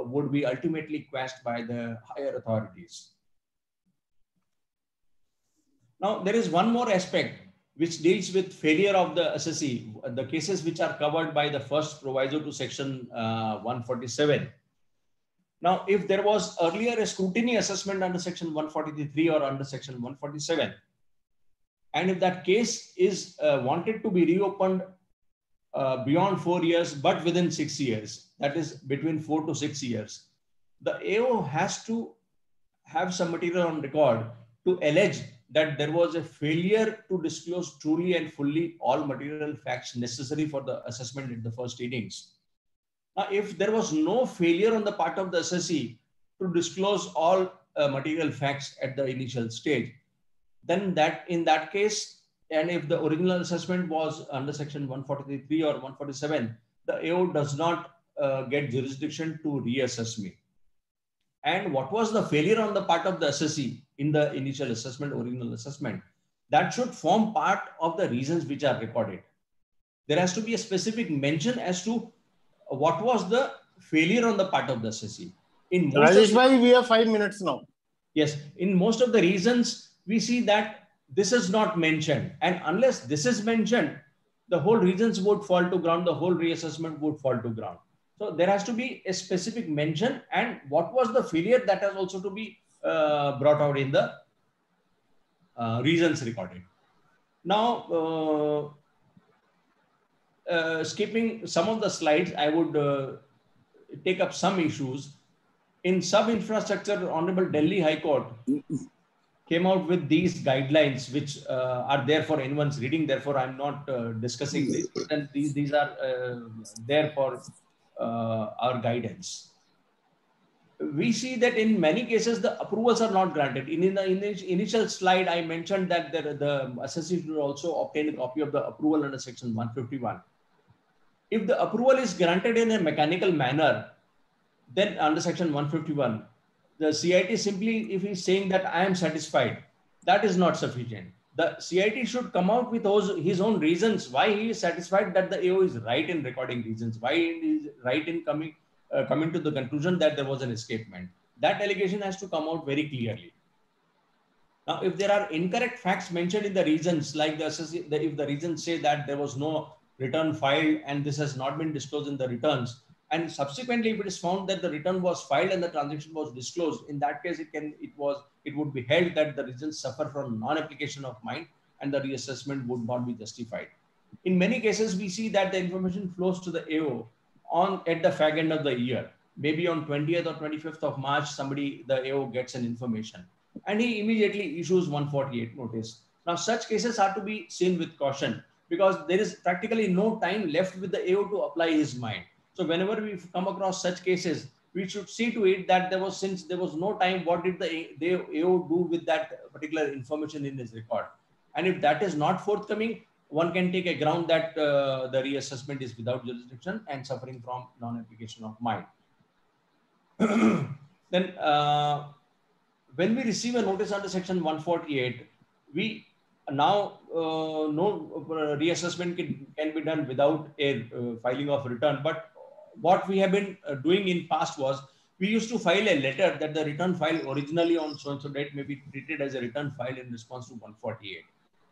would be ultimately quashed by the higher authorities. Now, there is one more aspect which deals with failure of the assessee, the cases which are covered by the first proviso to section 147. Now, if there was earlier a scrutiny assessment under section 143 or under section 147, and if that case is wanted to be reopened beyond 4 years, but within 6 years, that is between 4 to 6 years, the AO has to have some material on record to allege that there was a failure to disclose truly and fully all material facts necessary for the assessment in the first innings. Now, if there was no failure on the part of the assessee to disclose all material facts at the initial stage, then that in that case, and if the original assessment was under section 143 or 147, the AO does not get jurisdiction to reassess me. And what was the failure on the part of the assessee in the initial assessment, original assessment, that should form part of the reasons which are recorded. There has to be a specific mention as to what was the failure on the part of the assessee. In most Rajesh bhai, we have 5 minutes now. Yes, in most of the reasons, we see that this is not mentioned. And unless this is mentioned, the whole reasons would fall to ground, the whole reassessment would fall to ground. So there has to be a specific mention, and what was the failure, that has also to be brought out in the reasons recorded. Now, skipping some of the slides, I would take up some issues. In sub-infrastructure, Honorable Delhi High Court came out with these guidelines, which are there for anyone's reading. Therefore, I'm not discussing this, and these are there for our guidance. We see that in many cases, the approvals are not granted. In the initial slide, I mentioned that the assessee should also obtain a copy of the approval under section 151. If the approval is granted in a mechanical manner, then under section 151, the CIT simply, if he's saying that I am satisfied, that is not sufficient. The CIT should come out with his own reasons why he is satisfied that the AO is right in recording reasons, why he is right in coming to the conclusion that there was an escapement. That allegation has to come out very clearly. Now, if there are incorrect facts mentioned in the reasons, like if the reasons say that there was no return filed and this has not been disclosed in the returns, and subsequently if it is found that the return was filed and the transaction was disclosed, in that case it would be held that the reasons suffer from non-application of mind and the reassessment would not be justified. In many cases, we see that the information flows to the AO at the fag end of the year. Maybe on 20th or 25th of March, the AO gets an information and he immediately issues 148 notice. Now, such cases are to be seen with caution because there is practically no time left with the AO to apply his mind. So whenever we come across such cases, we should see to it that since there was no time, what did the AO do with that particular information in his record? And if that is not forthcoming, one can take a ground that the reassessment is without jurisdiction and suffering from non-application of mind. Then when we receive a notice under section 148, we now no reassessment can be done without a filing of return. But what we have been doing in past was we used to file a letter that the return file originally on so-and-so date may be treated as a return file in response to 148.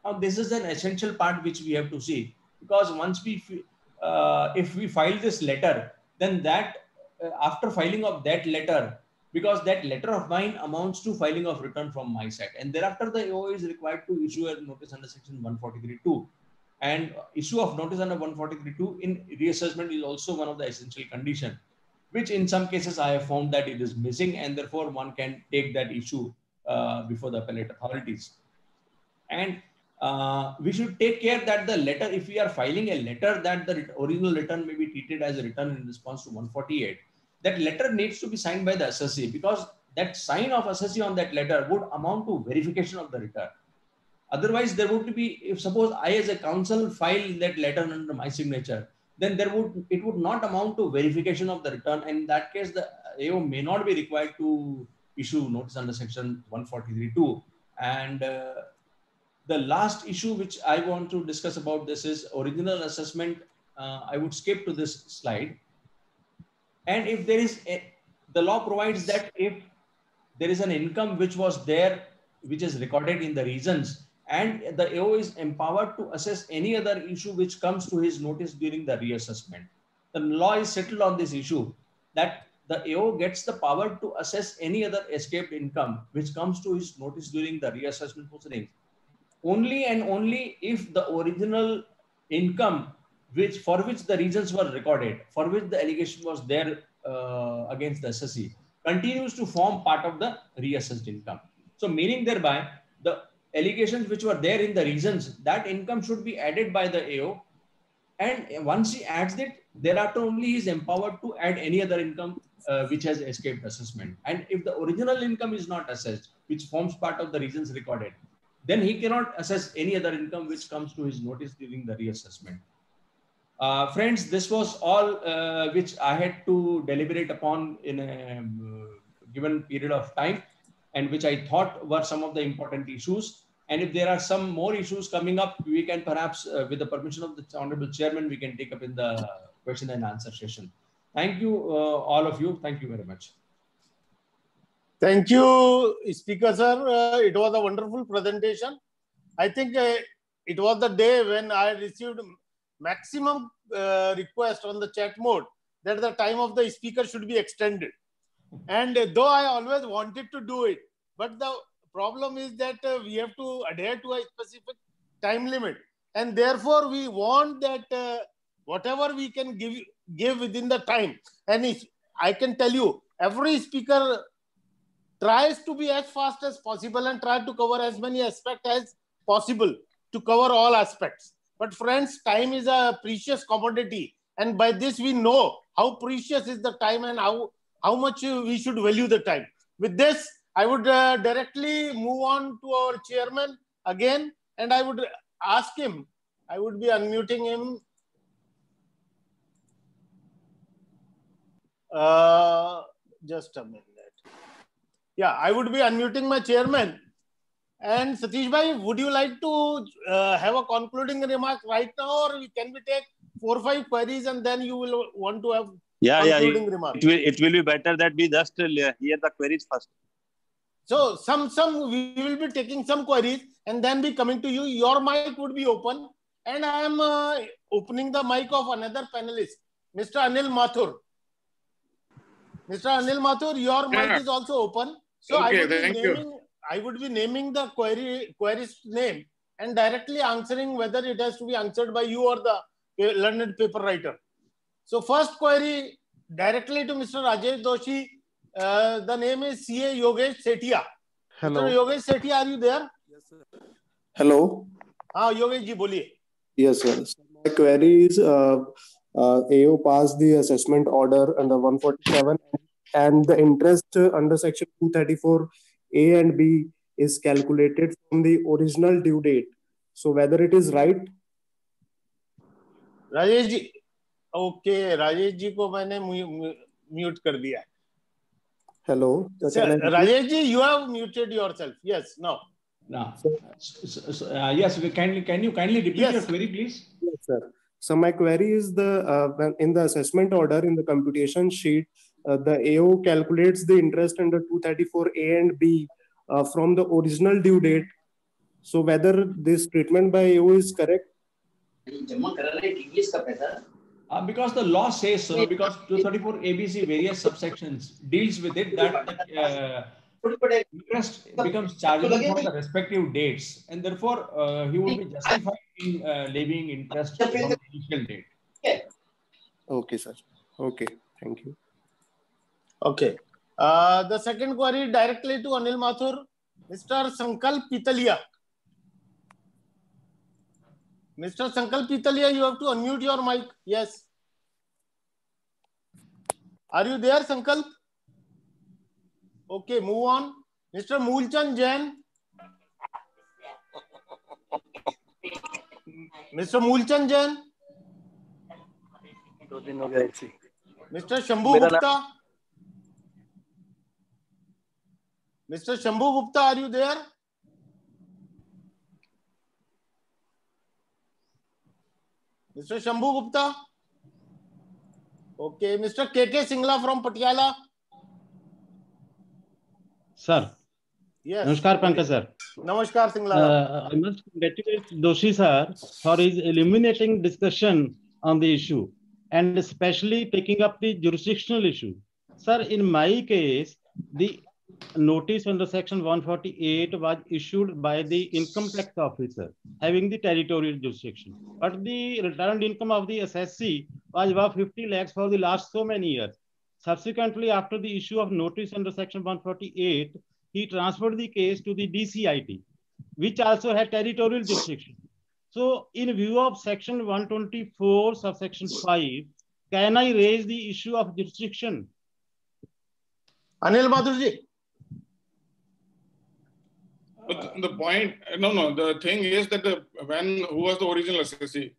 Now, this is an essential part which we have to see, because once if we file this letter, then that after filing of that letter, because that letter of mine amounts to filing of return from my side, and thereafter the AO is required to issue a notice under section 143(2). And issue of notice under 143(2) in reassessment is also one of the essential conditions, which in some cases I have found that it is missing, and therefore one can take that issue before the appellate authorities. And we should take care that the letter, if we are filing a letter, that the original return may be treated as a return in response to 148. That letter needs to be signed by the assessee, because that sign of assessee on that letter would amount to verification of the return. Otherwise, there would be, if suppose I as a counsel file that letter under my signature, then it would not amount to verification of the return. And in that case, the AO may not be required to issue notice under section 143(2). And the last issue which I want to discuss about this is original assessment. I would skip to this slide. And if there is the law provides that if there is an income which was there, which is recorded in the reasons, and the AO is empowered to assess any other issue which comes to his notice during the reassessment. The law is settled on this issue, that the AO gets the power to assess any other escaped income which comes to his notice during the reassessment proceedings, only and only if the original income for which the reasons were recorded, for which the allegation was there against the assessee, continues to form part of the reassessed income. So meaning thereby, the allegations which were there in the reasons, that income should be added by the AO. And once he adds it, thereafter only he is empowered to add any other income which has escaped assessment. And if the original income is not assessed, which forms part of the reasons recorded, then he cannot assess any other income which comes to his notice during the reassessment. Friends, this was all which I had to deliberate upon in a given period of time, and which I thought were some of the important issues. And if there are some more issues coming up, we can perhaps, with the permission of the Honorable Chairman, we can take up in the question and answer session. Thank you, all of you. Thank you very much. Thank you, Speaker sir. It was a wonderful presentation. I think it was the day when I received maximum request on the chat mode that the time of the speaker should be extended. And though I always wanted to do it, but the problem is that we have to adhere to a specific time limit. And therefore, we want that whatever we can give within the time. And if I can tell you, every speaker tries to be as fast as possible and try to cover as many aspects as possible to cover all aspects. But friends, time is a precious commodity. And by this, we know how precious is the time and how much we should value the time. With this, I would directly move on to our chairman again, and I would ask him, I would be unmuting him. Just a minute. Yeah, I would be unmuting my chairman. And Satish Bhai, would you like to have a concluding remark right now, or can we take 4 or 5 queries and then you will want to have concluding remark? It will be better that we just hear the queries first. So we will be taking some queries and then be coming to you. Your mic would be open, and I am opening the mic of another panelist, Mr. Anil Mathur. Mr. Anil Mathur, your mic is also open. So okay, I would be naming the query's name and directly answering whether it has to be answered by you or the learned paper writer. So first query directly to Mr. Rajesh Doshi. The name is CA Yogesh Sethia. Hello. Mr. Yogesh Sethia, are you there? Yes, sir. Hello. Yogesh ji, boliye. Yes, sir. So my query is AO passed the assessment order under 147 and the interest under section 234 A and B is calculated from the original due date. So whether it is right? Rajesh ji, okay, Rajesh ji ko maine mute kar diya. Hello. Rajesh ji, you have muted yourself. Yes, now. No. Yes, can you kindly repeat your query, please? Yes, sir. So my query is in the assessment order in the computation sheet, the AO calculates the interest under 234 A and B from the original due date. So whether this treatment by AO is correct? Because the law says so, because 234 ABC various subsections deals with it, that interest becomes chargeable for the respective dates, and therefore he would be justified in levying interest from the initial date. Okay, sir. Okay, thank you. Okay. The second query directly to Anil Mathur, Mr. Sankalp Pitalia. Mr. Sankalp Pitalia, you have to unmute your mic. Yes. Are you there, Sankalp? Okay, move on. Mr. Moolchand Jain. Mr. Moolchand Jain. Mr. Shambhu Gupta. Mr. Shambhu Gupta, are you there? Mr. Shambhu Gupta. Okay, Mr. KK Singla from Patiala. Sir. Yes. Namaskar, Pankaj sir. Namaskar, Singla. I must congratulate Doshi sir for his illuminating discussion on the issue and especially taking up the jurisdictional issue. Sir, in my case, the notice under section 148 was issued by the income tax officer having the territorial jurisdiction. But the returned income of the assessee was above 50 lakhs for the last so many years. Subsequently, after the issue of notice under section 148, he transferred the case to the DCIT, which also had territorial jurisdiction. So, in view of section 124, subsection 5, can I raise the issue of jurisdiction? Anil Madhurji. The point, the thing is that who was the original assessing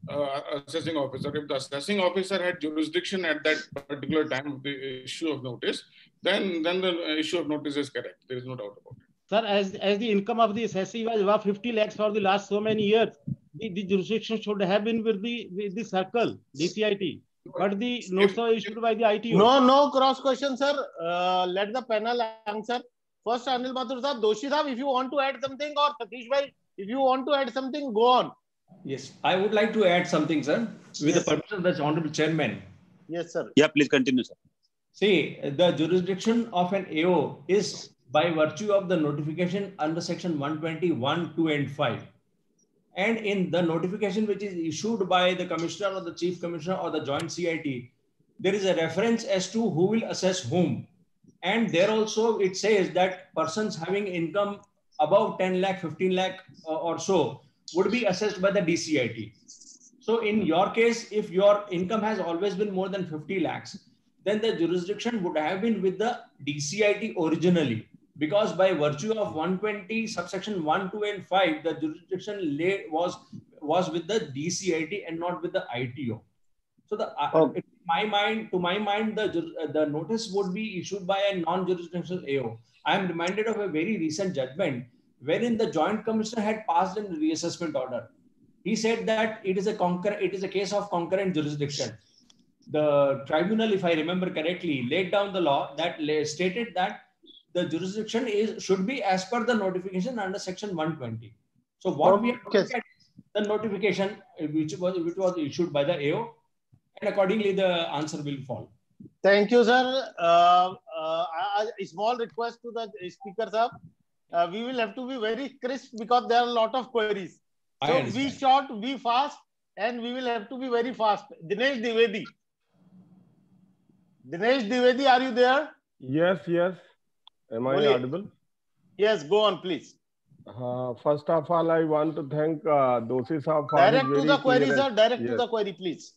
officer? If the assessing officer had jurisdiction at that particular time of the issue of notice, then the issue of notice is correct. There is no doubt about it. Sir, as the income of the assessee was above 50 lakhs for the last so many years, the jurisdiction should have been with the circle, DCIT. But the notice was issued by the ITO. No cross question, sir. Let the panel answer. First, Anil Mathur sir, Doshi sir, if you want to add something, or Satish bhai, if you want to add something, go on. Yes, I would like to add something, sir, with the permission of the Honorable Chairman. Yes, sir. Yeah, please continue, sir. See, the jurisdiction of an AO is by virtue of the notification under section 121, 2 and 5. And in the notification which is issued by the commissioner or the chief commissioner or the joint CIT, there is a reference as to who will assess whom. And there also it says that persons having income above 10 lakh, 15 lakh or so would be assessed by the DCIT. So in your case, if your income has always been more than 50 lakhs, then the jurisdiction would have been with the DCIT originally. Because by virtue of 120 subsection 1, 2 and 5, the jurisdiction was with the DCIT and not with the ITO. So to my mind, the notice would be issued by a non-jurisdictional AO. I am reminded of a very recent judgment wherein the Joint Commissioner had passed a reassessment order. He said that it is a case of concurrent jurisdiction. The tribunal, if I remember correctly, laid down the law that stated that the jurisdiction should be as per the notification under section 120. So what we have to look at is the notification which was issued by the AO, and accordingly the answer will fall. Thank you, sir. A small request to the speaker, sir. We will have to be very crisp because there are a lot of queries. So be short, be fast, and we will have to be very fast. Dinesh Dwivedi. Dinesh Dwivedi, are you there? Yes. Am I audible? Yes, go on, please. First of all, I want to thank Doshi sir for direct to the query, sir. Direct to the query, please.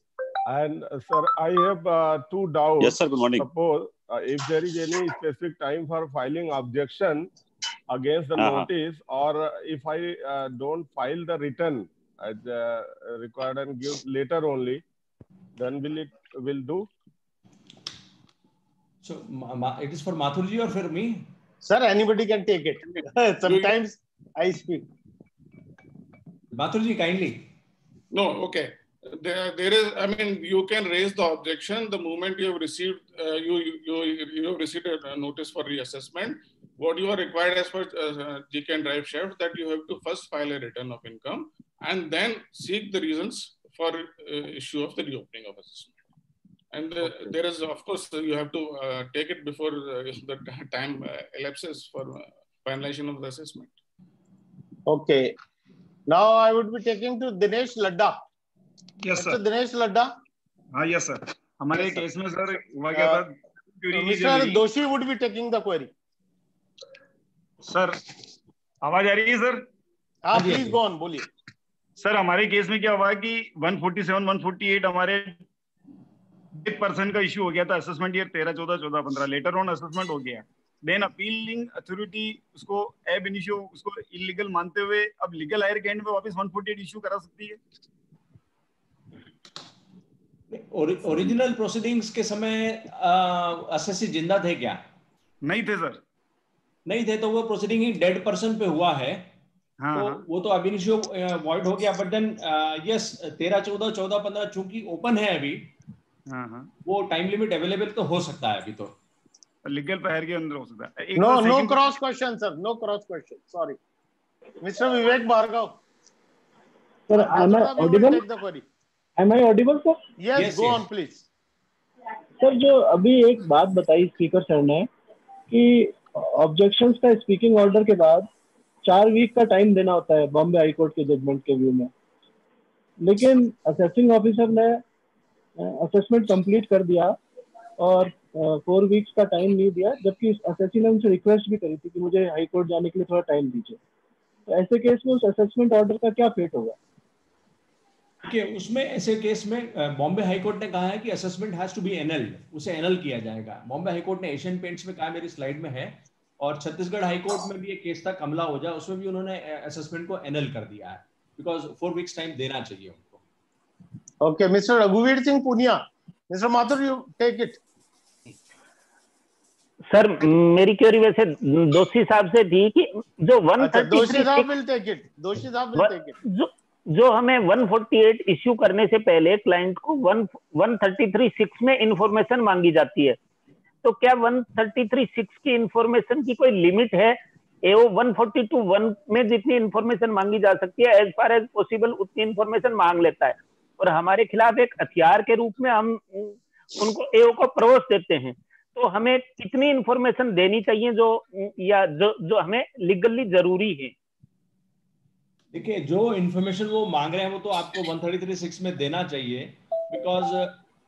And sir, I have two doubts. Yes, sir. Good morning. Suppose if there is any specific time for filing objection against the notice, or if I don't file the written as required and give later only, then will do? So it is for Mathurji or for me? Sir, anybody can take it. Sometimes I speak. Mathurji, kindly. No, okay. There is, I mean, you can raise the objection the moment you have received, you have received a notice for reassessment. What you are required as per GK and Drive Shaft, that you have to first file a return of income and then seek the reasons for issue of the reopening of assessment. And there is, of course, you have to take it before the time elapses for finalization of the assessment. Okay. Now I would be taking to Dinesh Ladda. Yes, sir. Mr. Dinesh Ladda. Yes, sir. हमारे case में sir हुआ क्या था? Mr. Doshi would be taking the query. Sir, आवाज आ रही है sir? Please go on, बोलिए. Sir हमारे केस में क्या हुआ कि 147, 148 हमारे 1% का इश्यू हो गया था assessment year 13, 14, 14, 15। Later on assessment हो गया, देन अपीलिंग अथॉरिटी उसको एब इनिशियो उसको इलीगल मानते हुए अब लीगल हायर के एंड में वापस 148 इशू करा सकती है। ओरिजिनल प्रोसीडिंग्स के समय असेसी जिंदा थे क्या? नहीं थे सर। नहीं थे तो वो प्रोसीडिंग ही डेड पर्सन पे हुआ है। हाँ, तो हाँ। वो तो अब इनिशियो वॉइड हो गया, बट देन यस 13, 14, 14, 15 चूंकि ओपन है अभी, हाँ, हाँ, वो टाइम लिमिट अवेलेबल तो हो सकता है अभी तो। लीगल फायर के अंदर हो सकता है। No cross question sir, no cross question, sorry. Mister Vivek Bhargava, sir am I audible? take the query. Am I audible sir? Yes, go on please. Sir जो अभी एक बात बताई स्पीकर सर ने कि ऑब्जेक्शंस का स्पीकिंग ऑर्डर के बाद 4 वीक का टाइम देना होता है बॉम्बे हाई कोर्ट के जजमेंट के व्यू में, लेकिन असेसिंग ऑफिसर ने असेसमेंट कंप्लीट कर दिया और 4 वीक्स का टाइम नहीं दिया, जबकि असेसी ने उनसे रिक्वेस्ट भी करी थी कि मुझे हाई कोर्ट जाने के लिए थोड़ा टाइम दीजिए। तो ऐसे केस में उस असेसमेंट ऑर्डर का क्या फेट होगा? देखिए उसमें ऐसे केस में बॉम्बे हाई कोर्ट ने कहा है कि assessment has to be annulled, उसे एनल किया जाएगा। बॉम्बे हाई कोर्ट ने एशियन पेंट्स में कहा, मेरी स्लाइड में है, और छत्तीसगढ़ हाई कोर्ट में भी एक केस था कमला ओझा, उसमें भी उन्होंने असेसमेंट को एनल कर दिया है, बिकॉज 4 वीक्स टाइम देना चाहिए उनको। ओके, मिस्टर रघुवीर Singh Punia, mister Mathur you take it. Sir मेरी क्वेरी वैसे दोषी साहब से थी कि जो 133 दोषी साहब विल टेक इट, दोषी साहब विल टेक इट। जो हमें 148 इश्यू करने से पहले क्लाइंट को 133(6) में इंफॉर्मेशन मांगी जाती है, तो क्या 133(6) की इंफॉर्मेशन की कोई लिमिट है? एओ 142(1) में जितनी इंफॉर्मेशन मांगी जा सकती है एज फार एज पॉसिबल उतनी इंफॉर्मेशन मांग लेता है, और हमारे खिलाफ एक हथियार के रूप में हम उनको एओ को प्रवेश देते हैं, तो हमें कितनी इंफॉर्मेशन देनी चाहिए जो हमें लीगली जरूरी है? देखिए जो इन्फॉर्मेशन वो मांग रहे हैं वो तो आपको 133(6) में देना चाहिए, because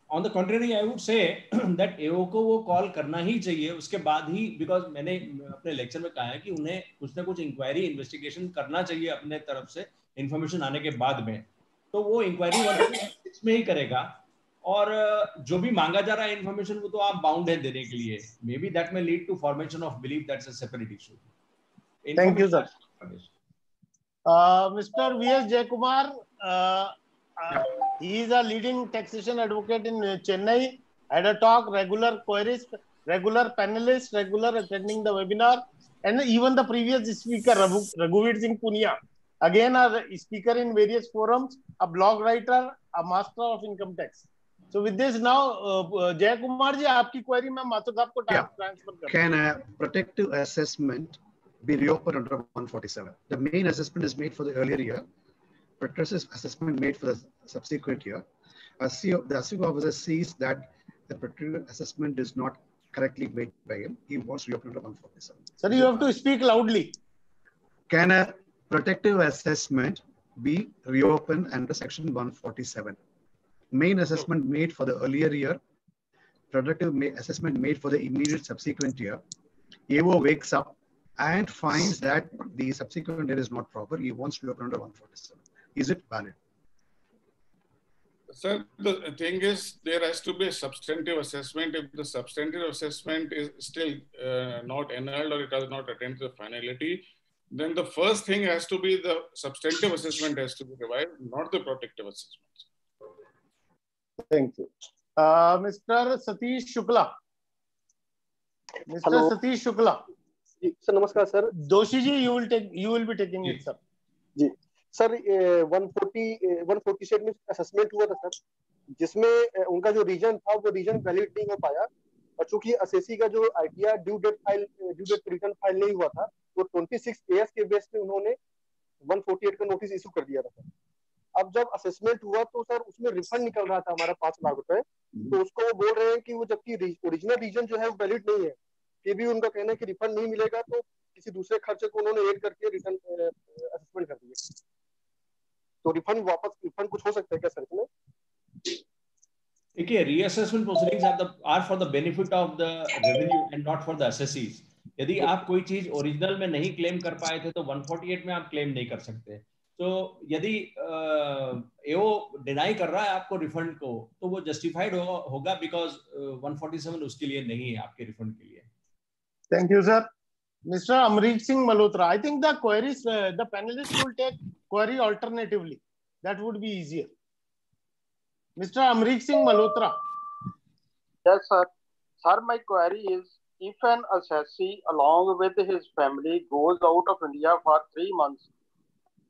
on the country I would say that AO को वो कॉल करना ही चाहिए उसके बाद ही, बिकॉज मैंने अपने लेक्चर में कहा है कि उन्हें कुछ ना कुछ इंक्वायरी इन्वेस्टिगेशन करना चाहिए अपने तरफ से इन्फॉर्मेशन आने के बाद में, तो वो इंक्वायरी 133(6) में ही करेगा, और जो भी मांगा जा रहा है इन्फॉर्मेशन वो तो आप बाउंड है देने के लिए। May be that may lead to formation of belief, that's a separate issue. Thank you sir. Mr. V.S. Jayakumar, he is a leading taxation advocate in Chennai. Had a talk, regular queries, regular panelists, regular attending the webinar, and even the previous speaker, Raghuveer Singh Punia, again a speaker in various forums, a blog writer, a master of income tax. So with this now, Jayakumar ji, आपकी query मैं माथुर साहब को transfer कर। Can a protective assessment be reopened under 147? The main assessment is made for the earlier year, protective assessment made for the subsequent year. The assessing officer sees that the protective assessment is not correctly made by him. He wants to reopen under 147. Sir, you have to speak loudly. Can a protective assessment be reopened under section 147? Main assessment made for the earlier year, protective assessment made for the immediate subsequent year. AO wakes up and finds that the subsequent year is not proper. He wants to open under 147. Is it valid? Sir, the thing is, there has to be a substantive assessment. If the substantive assessment is still not annulled or it has not attained the finality, then the first thing has to be the substantive assessment has to be revived, not the protective assessment. Thank you. Mr. Satish Shukla. Mr. Satish Shukla. Sir नमस्कार sir. Doshi ji you will be taking it sir। जी sir 147 में assessment हुआ था sir, जिसमें उनका जो reason था वो रीजन वैलिड नहीं हो पाया, और चूंकि असेसी का जो idea due date return file नहीं हुआ था, वो 26 AS के बेस पे उन्होंने 148 का नोटिस इशू कर दिया था सर। अब जब असेसमेंट हुआ तो सर उसमें रिफंड निकल रहा था हमारा 5 लाख रुपए, तो उसको वो बोल रहे हैं कि वो जबकि ओरिजिनल रीजन जो है वो वैलिड नहीं है, ये भी उनका कहना है कि रिफंड नहीं मिलेगा, तो किसी दूसरे खर्चे को उन्होंने ऐड करके रिटर्न असेसमेंट कर दिया, तो रिफंड कुछ हो सकता है क्या सर इसमें? देखिए reassessment proceedings are for the benefit of the revenue and not for the assessees. यदि आप कोई चीज ओरिजिनल में नहीं क्लेम कर पाए थे तो 148 में आप क्लेम नहीं कर सकते। तो यदि एओ डिनाई कर रहा है आपको रिफंड को, तो वो जस्टिफाइड होगा बिकॉज 147 उसके लिए नहीं है, आपके रिफंड के लिए। Thank you, sir. Mr. Amrit Singh Malhotra, I think the queries, the panelists will take query alternatively. That would be easier. Mr. Amrit Singh Malhotra. Yes, sir. Sir, my query is, if an assessee along with his family goes out of India for 3 months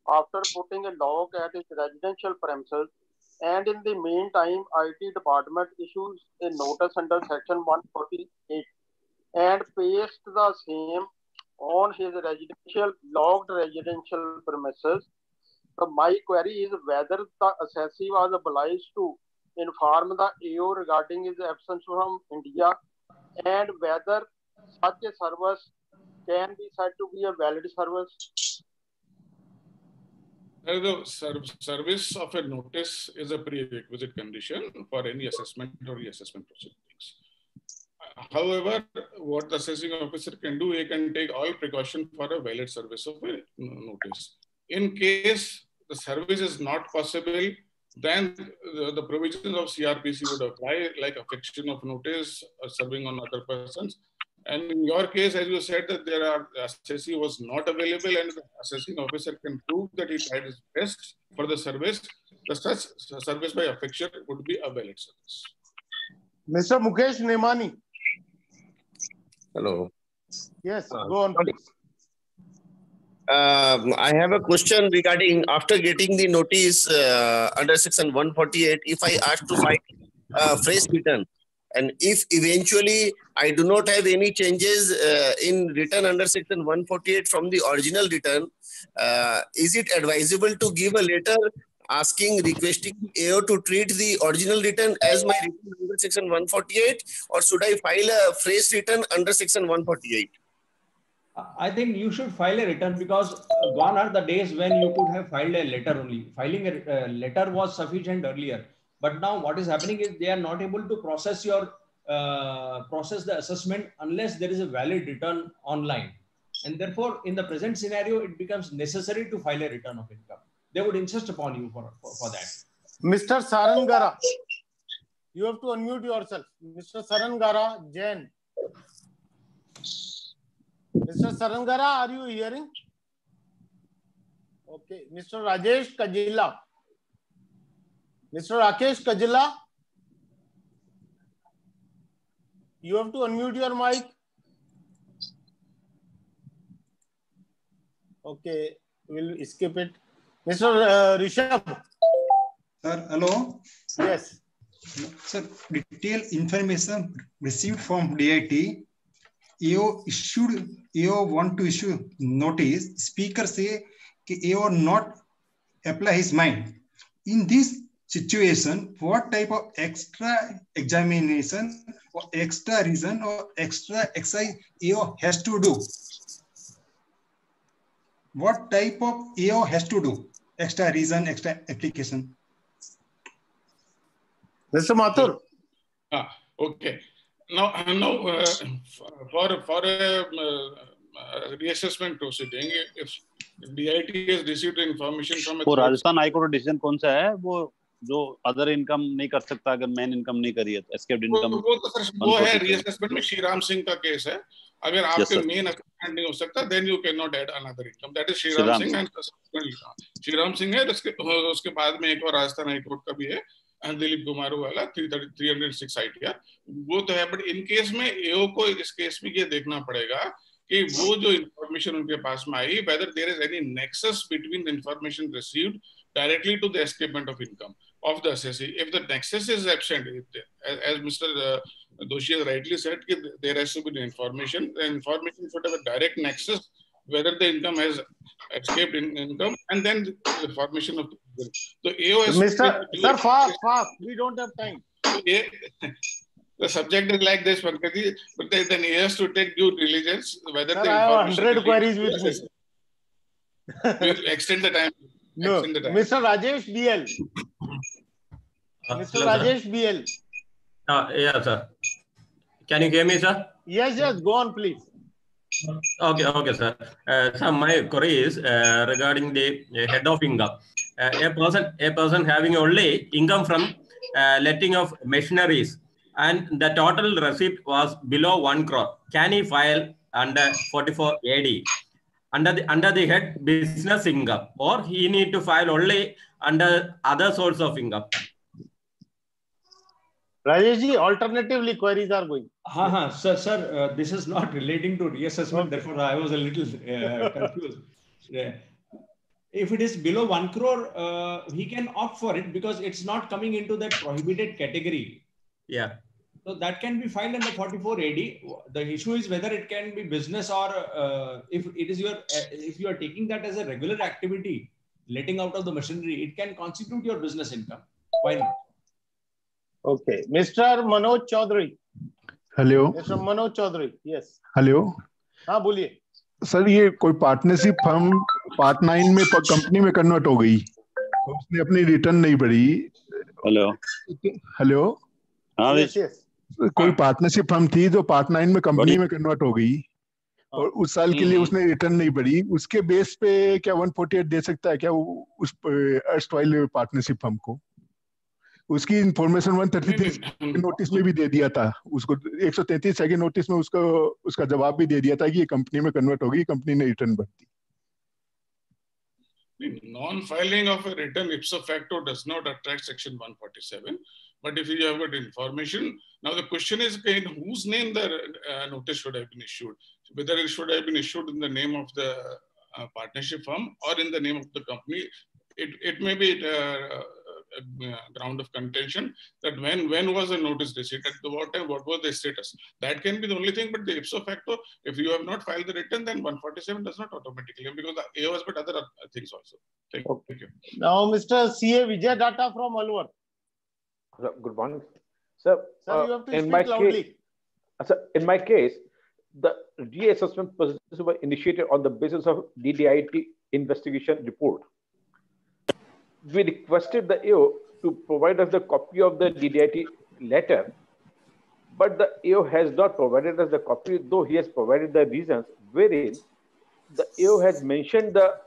after putting a lock at his residential premises, and in the meantime, IT department issues a notice under section 148 and pastes the same on his locked residential premises. So my query is whether the assessee was obliged to inform the AO regarding his absence from India, and whether such a service can be said to be a valid service. The service of a notice is a prerequisite condition for any assessment or reassessment proceedings. However, what the assessing officer can do, he can take all precaution for a valid service of a notice. In case the service is not possible, then the provisions of CRPC would apply, like affection of notice, serving on other persons. And in your case, as you said, that the assessee was not available, and the assessing officer can prove that he tried his best for the service, the such service by affection would be a valid service. Mr. Mukesh Nemani. Hello. Yes, go on, please. I have a question regarding after getting the notice under section 148, if I ask to file a fresh return, and if eventually I do not have any changes in return under section 148 from the original return, is it advisable to give a letter requesting AO to treat the original return as my return under section 148, or should I file a fresh return under section 148? I think you should file a return, because gone are the days when you could have filed a letter only. Filing a letter was sufficient earlier, but now what is happening is they are not able to process your process the assessment unless there is a valid return online, and therefore in the present scenario it becomes necessary to file a return of income. They would insist upon you for that. Mr. Sarangara, you have to unmute yourself. Mr. Sarangara Jain. Mr. Sarangara, are you hearing? Okay. Mr. Rajesh Kajila. Mr. Rakesh Kajila, you have to unmute your mic. Okay, we'll skip it. Mr. Rishabh. Sir, hello. Yes. Sir, detailed information received from DIT. AO want to issue notice. Speaker say कि AO not apply his mind. In this situation, what type of extra examination or extra reason or extra exercise AO has to do? What type of AO has to do? Extra reason, extra application. Mr. Mathur. Okay. Now for a reassessment proceeding, if DIT has received information from a Rajasthan high court decision कौन सा है वो जो other income नहीं कर सकता अगर main income नहीं करी है, एस्केप्ड इनकम? वो है रीअसेसमेंट में श्रीराम सिंह का केस है. अगर आपके मेन असेसमेंट नहीं हो सकता, then you can not add another income. That is Shriram Singh and Shriram Singh है. उसके बाद में एक और राजस्थान हाईकोर्ट का भी है, दिलीप कुमार वाला 306 ITR, वो तो है. बट इन केस में एओ को इस केस में ये देखना पड़ेगा कि वो जो इंफॉर्मेशन उनके पास में आई, whether there is any nexus between the information received directly to the escapement of income of the assessee. If the nexus is absent, as Mr. Doshi has rightly said, there has to be the information. The information should have a direct nexus, whether the income has escaped income, and then the formation of the AO has. Mr. Sir, fast. We don't have time. The subject is like this, Pankaj, but then he has to take due diligence whether Sir, the I information. have 100 queries with me. We'll extend the time. No, Mr. Rajesh BL. Mr. Rajesh BL. Yeah, sir. Can you hear me, sir? Yes, go on, please. Okay, sir. So my query is regarding the head of income. A person having only income from letting of machineries, and the total receipt was below 1 crore. Can he file under 44 AD under the head business income, or he need to file only under other source of income? Rajeshji, alternatively queries are going. Sir, this is not relating to reassessment. Therefore, I was a little confused. If it is below 1 crore, he can opt for it because it's not coming into that prohibited category. Yeah. So that can be filed under 44 AD. The issue is whether it can be business or if it is if you are taking that as a regular activity, letting out of the machinery, it can constitute your business income. Why not? Okay, Mr. Manoj Chaudhary. Hello Mr. Manoj Chaudhary, yes. Hello हाँ बोलिए. Sir, ये कोई partnership firm part 9 में company में convert हो गई, तो उसने अपनी रिटर्न नहीं भरी. हेलो हाँ, yes, yes. कोई पार्टनरशिप फर्म थी जो पार्ट 9 में कंपनी में कन्वर्ट हो गई और उस साल के लिए उसने रिटर्न नहीं भरी. उसके बेस पे क्या 148 दे सकता है क्या उस अर्स्टवाइल पार्टनरशिप फर्म को? उसकी इंफॉर्मेशन 133 नोटिस में भी दे दिया था उसको. 133 सेकंड नोटिस में उसका जवाब भी दे दिया था कि ये कंपनी में कन्वर्ट होगी, कंपनी ने रिटर्न भर दी. Non-filing of a return ipso facto does not attract section 147. But if you have got information, now the question is in whose name the notice should have been issued. Whether it should have been issued in the name of the partnership firm or in the name of the company. It may be a ground of contention that when was the notice received, at what time, what was the status. That can be the only thing, but the ipso facto, if you have not filed the return, then 147 does not automatically, because the AO has got other things also. Thank you. Now, Mr. C.A. Vijay Data from Alwar. Good morning. Sir, you have to speak loudly. In my case, the reassessment procedures were initiated on the basis of DDIT investigation report. We requested the AO to provide us the copy of the DDIT letter, but the AO has not provided us the copy, though he has provided the reasons wherein the AO has mentioned the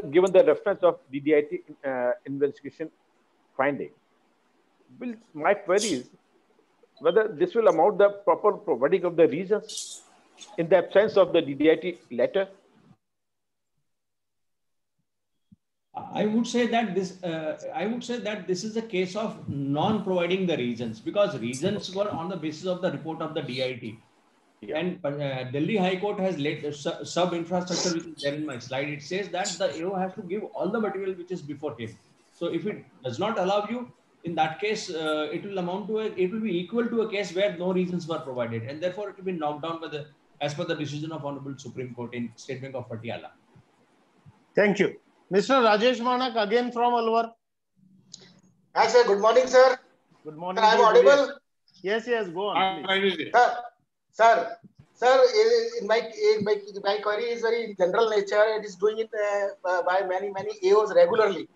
given the reference of DDIT investigation finding. My query is whether this will amount the proper providing of the reasons in the absence of the DDIT letter. I would say that this is a case of non-providing the reasons, because reasons were on the basis of the report of the DIT. Yeah. And Delhi High Court has laid sub-infrastructure, which is there in my slide. It says that the AO has to give all the material which is before him. So if it does not allow you, in that case, it will be equal to a case where no reasons were provided, and therefore it will be knocked down by as per the decision of Honorable Supreme Court in State Bank of Patiala. Thank you. Mr. Rajesh Manak, again from Alwar. Hi, sir. Good morning, sir. Good morning. I'm audible? Yes, go on. Sir, in my query is very general nature. It is doing it by many AOs regularly.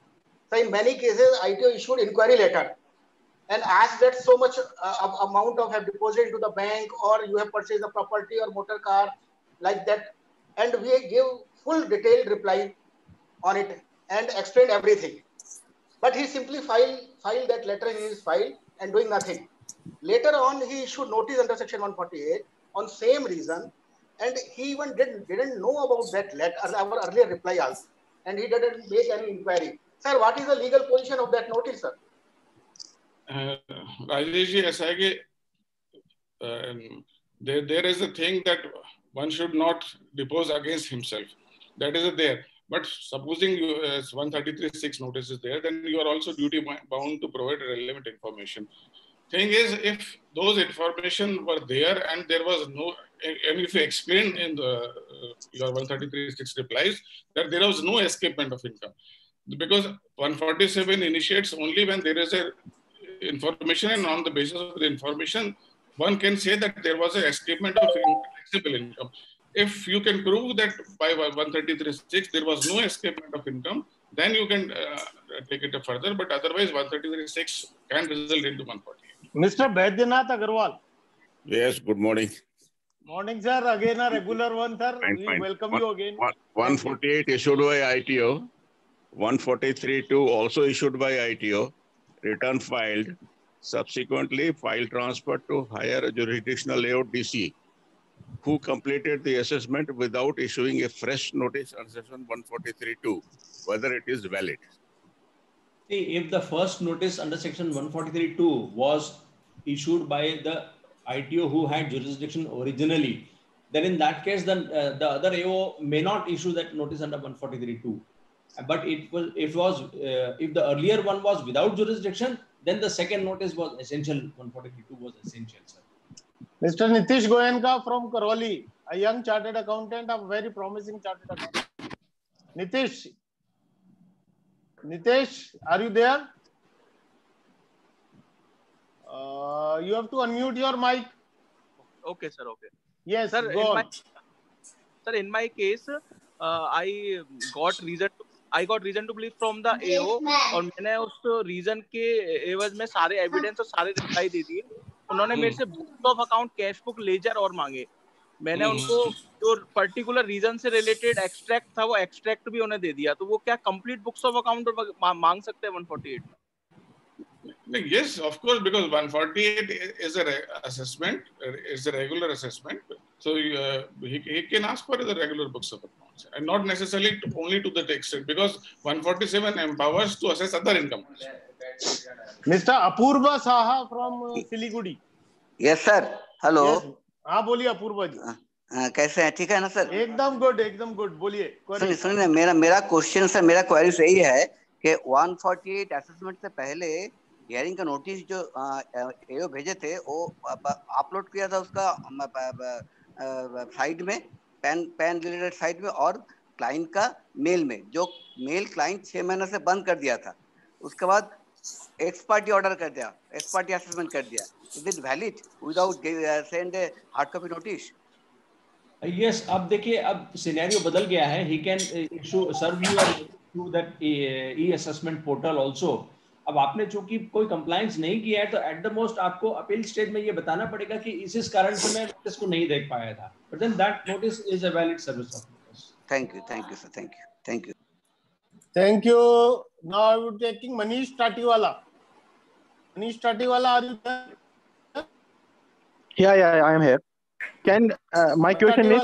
So in many cases, ITO issued inquiry letter and asked that so much amount of have deposited to the bank, or you have purchased a property or motor car like that, and we give full detailed reply on it and explain everything. But he simply filed that letter in his file and doing nothing. Later on, he issued notice under section 148 on same reason, and he even didn't know about that letter, our earlier reply also, and he didn't make any inquiry. Sir, what is the legal position of that notice, sir? Rajesh, there is a thing that one should not depose against himself. That is there. But supposing 133(6) notice is there, then you are also duty bound to provide relevant information. Thing is, if those information were there and there was no, and if you explain in your 133(6) replies that there was no escapement of income, because 147 initiates only when there is a information, and on the basis of the information, one can say that there was an escapement of taxable income. If you can prove that by 133(6) there was no escapement of income, then you can take it further. But otherwise, 133(6) can result into 148. Mr. Baidyanath Agarwal. Yes, good morning. Morning, sir. Again a regular one, sir. We welcome you again. 148 issued by ITO. 143.2 also issued by ITO. Return filed. Subsequently, file transferred to higher jurisdictional layout DC, who completed the assessment without issuing a fresh notice on section 143.2, whether it is valid. See, if the first notice under section 143.2 was issued by the ITO who had jurisdiction originally, then in that case, then the other AO may not issue that notice under 143.2. But if the earlier one was without jurisdiction, then the second notice was essential. 143.2 was essential, sir. Mr. Nitish Goenka from Karoli, a young chartered accountant, a very promising chartered accountant. Nitish, are you there? You have to unmute your mic. Okay, sir. Okay. Yes, sir. Go on. In my case, I got reason to believe from the AO, और मैंने उस reason के एवज में सारे evidence और सारे reply दे दिए. उन्होंने मेरे से books of account, cash book, ledger और मांगे. मैंने उनको जो particular reason से related extract था वो extract भी उन्हें दे दिया. तो वो क्या complete books of account मांग सकते हैं 148? Yes, of course, because 148 is a assessment, is a regular assessment. So he can ask for the regular books of accounts, and not necessarily only to the extent, because 147 empowers to assess other income. Mr. Apurva Saha from Siliguri. Yes, sir. Hello. Yes. हाँ बोलिए अपूर्वा जी. कैसे हैं? ठीक है ना sir? एकदम good बोलिए. सुनिए मेरा क्वेश्चन सर, मेरा क्वेरी यही है कि 148 असेसमेंट से पहले हियरिंग का नोटिस जो एओ भेजे थे वो अपलोड किया था उसका साइट में, पैन रिलेटेड साइट में, और क्लाइंट का मेल में, जो मेल क्लाइंट 6 महीने से बंद कर दिया था. उसके बाद एक्स पार्टी ऑर्डर कर दिया, एक्स पार्टी असेसमेंट कर दिया. Is it valid without send a hard copy notice? Yes, अब देखिए, अब सिनेरियो बदल गया है. He can serve you through that e-assessment portal also. अब आपने चूंकि कोई कंप्लायंस नहीं किया है, तो एट द मोस्ट आपको अपील स्टेज में ये बताना पड़ेगा कि इस कारण से मैं नोटिस को नहीं देख पाया था. But then that notice is a valid service of notice. Thank you, sir. Thank you. Thank you. Now I would taking Manish Tatiwala. Manish Tatiwala, are you there? Yeah, I am here. My question is,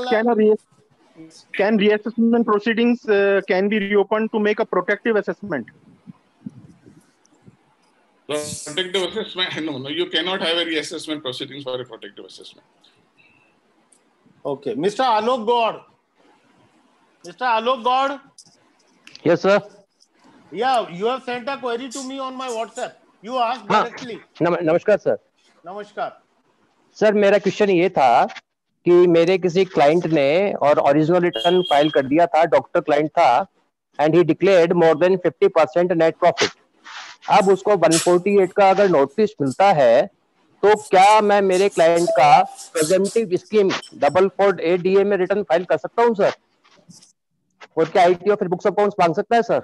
can reassessment proceedings can be reopened to make a protective assessment? Protective assessment? No, you cannot have a reassessment proceedings for a protective assessment. Okay, Mr. Alok God. Yes, sir. Yeah, you have sent a query to me on my WhatsApp. You asked directly. नमस्कार sir. नमस्कार sir, मेरा question ये था कि मेरे किसी client ने और ओरिजिनल रिटर्न फाइल कर दिया था, डॉक्टर क्लाइंट था, and he declared more than 50% net profit. अब उसको 148 का अगर नोटिस मिलता है, तो क्या मैं मेरे क्लाइंट का प्रेजेंटिव स्कीम 448DA में रिटर्न फाइल कर सकता हूं सर? और क्या आईटीओ फिर बुक्स ऑफ अकाउंट्स मांग सकता है सर?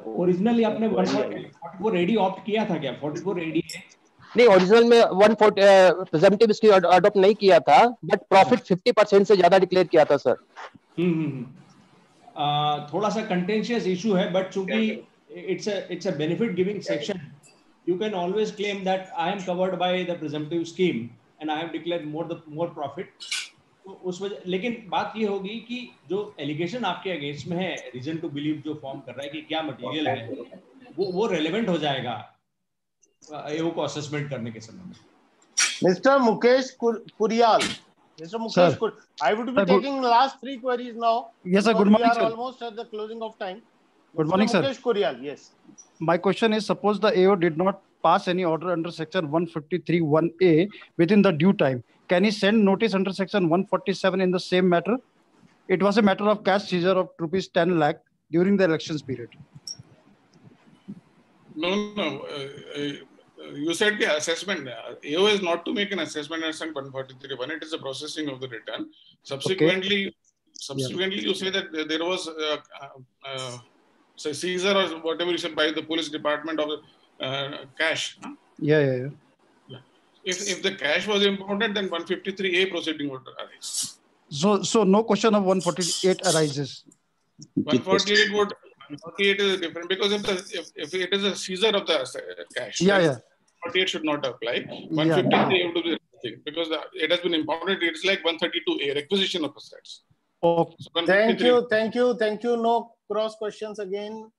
ओरिजिनली आपने 144AD ऑप्ट किया था क्या? 44AD नहीं, ओरिजिनल में 140 प्रेजेंटिव स्कीम अडॉप्ट नहीं किया था, बट प्रॉफिट 50% से ज्यादा डिक्लेयर किया था सर. थोड़ा सा कंटेंशियस इशू है, बट चूंकि it's a benefit giving section, you can always claim that I am covered by the presumptive scheme and I have declared more profit. तो उस वजह, लेकिन बात ये होगी कि जो एलिगेशन आपके अगेंस्ट में है, रीजन टू बिलीव जो फॉर्म कर रहा है कि क्या मटेरियल है, वो रेलेवेंट हो जाएगा एओ को असेसमेंट करने के समय में. Mr. Mukesh Kuryal. Mr. Mukesh Kuryal. I would be taking last 3 queries now. Yes, sir. Good morning, sir. We are almost at the closing of time. Good morning, sir. Mukesh Kuryal, yes. My question is, suppose the AO did not pass any order under section 153(1)A within the due time. Can he send notice under section 147 in the same matter? It was a matter of cash seizure of rupees 10 lakh during the elections period. No. You said the assessment. AO is not to make an assessment under section 143(1). It is the processing of the return. Subsequently, you say that there was seizure or whatever you said by the police department of cash. Huh? Yeah. if the cash was important, then 153A proceeding would arise. So no question of 148 arises. 148 is different because if it is a seizure of the cash, Yeah, then yeah. 148 should not apply. 153 have to be because it has been impounded. It's like 132A, requisition of assets. Oh, so thank you. No cross questions again.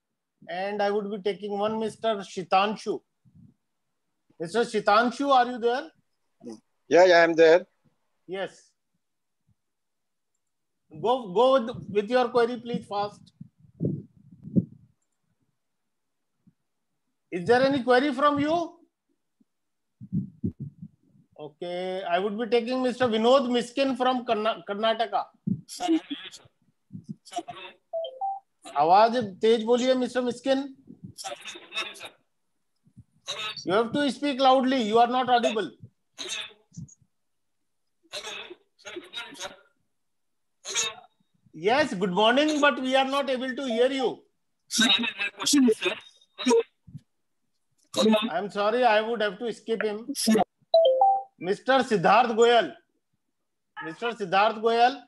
And I would be taking one Mr. Shitanshu. Mr. Shitanshu, are you there? Yeah, I'm there. Yes. Go with your query, please, fast. Is there any query from you? Okay, I would be taking Mr. Vinod Miskin from Karnataka. आवाज तेज बोलिए, Mr. Miskin. You have to speak loudly. You are not audible. Yes, good morning, but we are not able to hear you. I am sorry, I would have to skip him. Mr. Siddharth Goyal. Mr. Siddharth Goyal.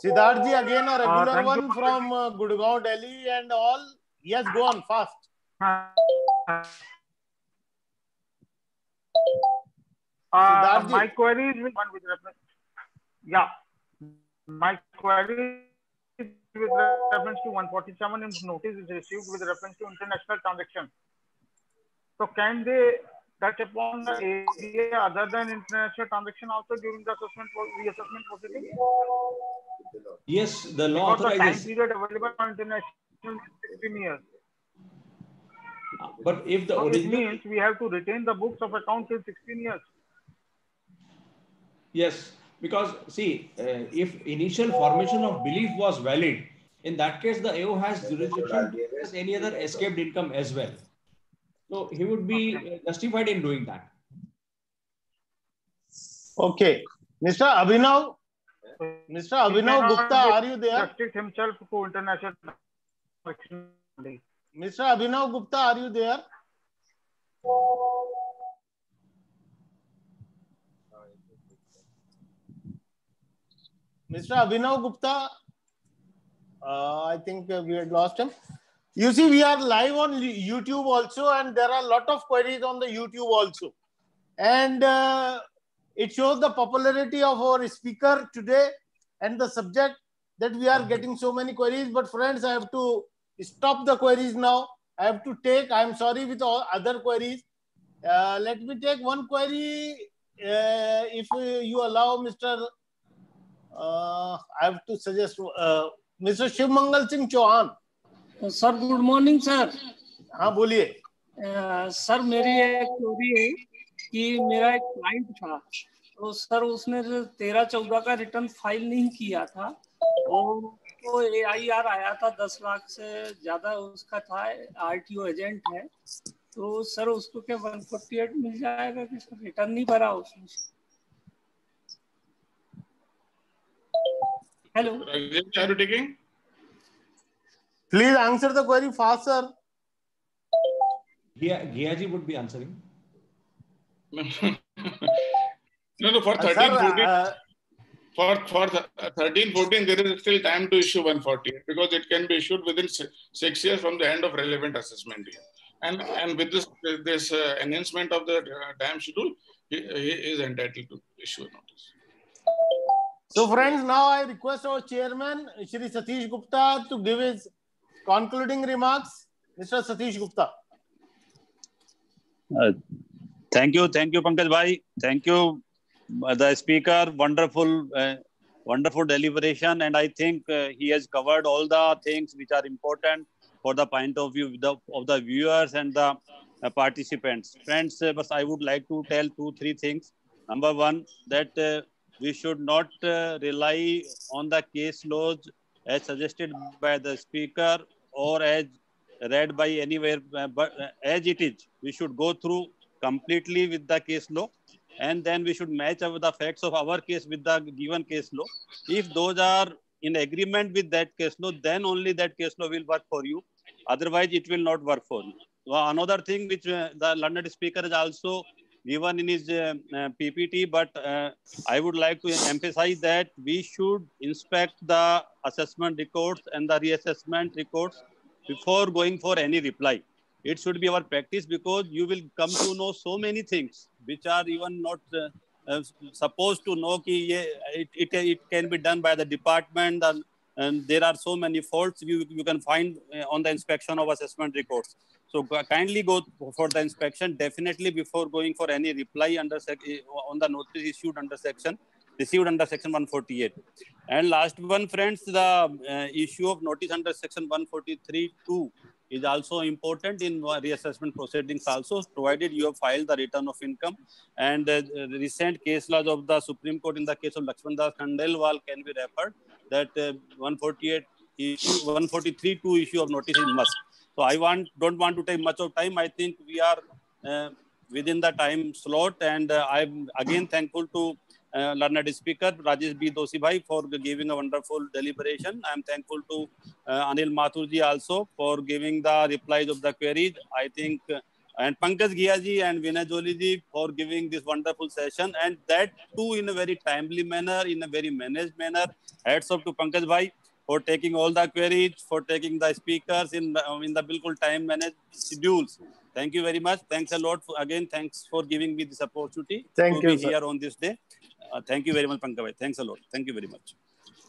Siddharth ji, again a regular one from Gurgaon, Delhi and all. Yes, go on fast. My query is with reference. Yeah, my query is with reference to 147 if notice is received with reference to international transaction. So can they touch upon the area other than international transaction also during the reassessment proceeding? Yes, the law because authorizes. the time period available for international is 16 years. But if the so original... it means we have to retain the books of account till 16 years. Yes, because see, if initial formation of belief was valid, in that case, the AO has jurisdiction as any other escaped income as well. So he would be justified in doing that. Okay. Mr. Abhinav Gupta, are you there? Restrict himself to international transaction. Mr. Abhinav Gupta, are you there? Mr. Abhinav Gupta, I think we had lost him. You see, we are live on YouTube also, and there are a lot of queries on the YouTube also. And it shows the popularity of our speaker today and the subject that we are getting so many queries. But friends, I have to stop the queries now. I have to take, I'm sorry with all other queries. Let me take one query, if you allow, Mr. I have to suggest Mr. Shiv Mangal Singh Chauhan. Sir good morning sir. हाँ बोलिए. Sir मेरी एक query है कि मेरा एक client था, तो सर उसने 13-14 का रिटर्न फाइल नहीं किया था और तो AIR आया था 10 लाख से ज्यादा उसका था, RTO एजेंट है, तो सर उसको क्या 148 मिल जाएगा कि सर रिटर्न नहीं भरा उसने? Hello, are you taking? Please answer the query fast, sir. Ghiaji would be answering. No, for 13-14, for 13-14, there is still time to issue 148 because it can be issued within 6 years from the end of relevant assessment year. And with this enhancement of the time schedule, he is entitled to issue a notice. So, friends, now I request our chairman, Shri Satish Gupta, to give his concluding remarks. Mr. Satish Gupta. Thank you, Pankaj Bhai. Thank you, the speaker. Wonderful deliberation, and I think he has covered all the things which are important for the point of view of the viewers and the participants. Friends, but I would like to tell 2-3 things. Number one, that we should not rely on the case laws as suggested by the speaker or as read by anywhere, but as it is, we should go through completely with the case law, and then we should match up the facts of our case with the given case law. If those are in agreement with that case law, then only that case law will work for you. Otherwise, it will not work for you. another thing which the learned speaker has also given in his PPT, but I would like to emphasize that we should inspect the assessment records and the reassessment records before going for any reply. It should be our practice, because you will come to know so many things which are even not supposed to know. It can be done by the department, and there are so many faults you can find on the inspection of assessment records. So kindly go for the inspection definitely before going for any reply on the notice issued under received under section 148. And last one, friends, the issue of notice under section 143(2) is also important in reassessment proceedings also, provided you have filed the return of income. And the recent case laws of the Supreme Court in the case of Lakshman Das Khandelwal can be referred, that 143(2) issue of notice is must. So I don't want to take much of time. I think we are within the time slot, and I'm again thankful to learned speaker Rajesh B. Doshi bhai for giving a wonderful deliberation. I'm thankful to Anil Mathur ji also for giving the replies of the queries. I think, and Pankaj Ghia ji and Vinay Joly ji for giving this wonderful session, and that too in a very timely manner, in a very managed manner. Hats off to Pankaj bhai for taking all the queries, for taking the speakers in the bilkul time managed schedules. Thank you very much. Thanks a lot. Again, thanks for giving me this opportunity to be here on this day. Thank you very much, Pankaj bhai. Thanks a lot. Thank you very much.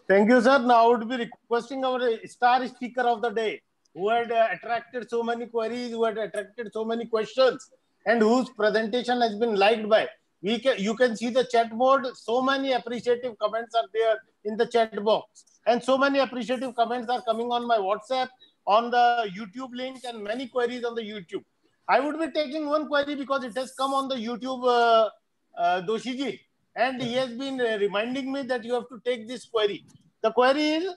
Thank you, sir. Now I would be requesting our star speaker of the day, who had attracted so many queries, who had attracted so many questions, and whose presentation has been liked by. You can see the chat board. So many appreciative comments are there in the chat box. And so many appreciative comments are coming on my WhatsApp, on the YouTube link, and many queries on the YouTube. I would be taking one query because it has come on the YouTube, Doshi ji, and he has been reminding me that you have to take this query. The query is,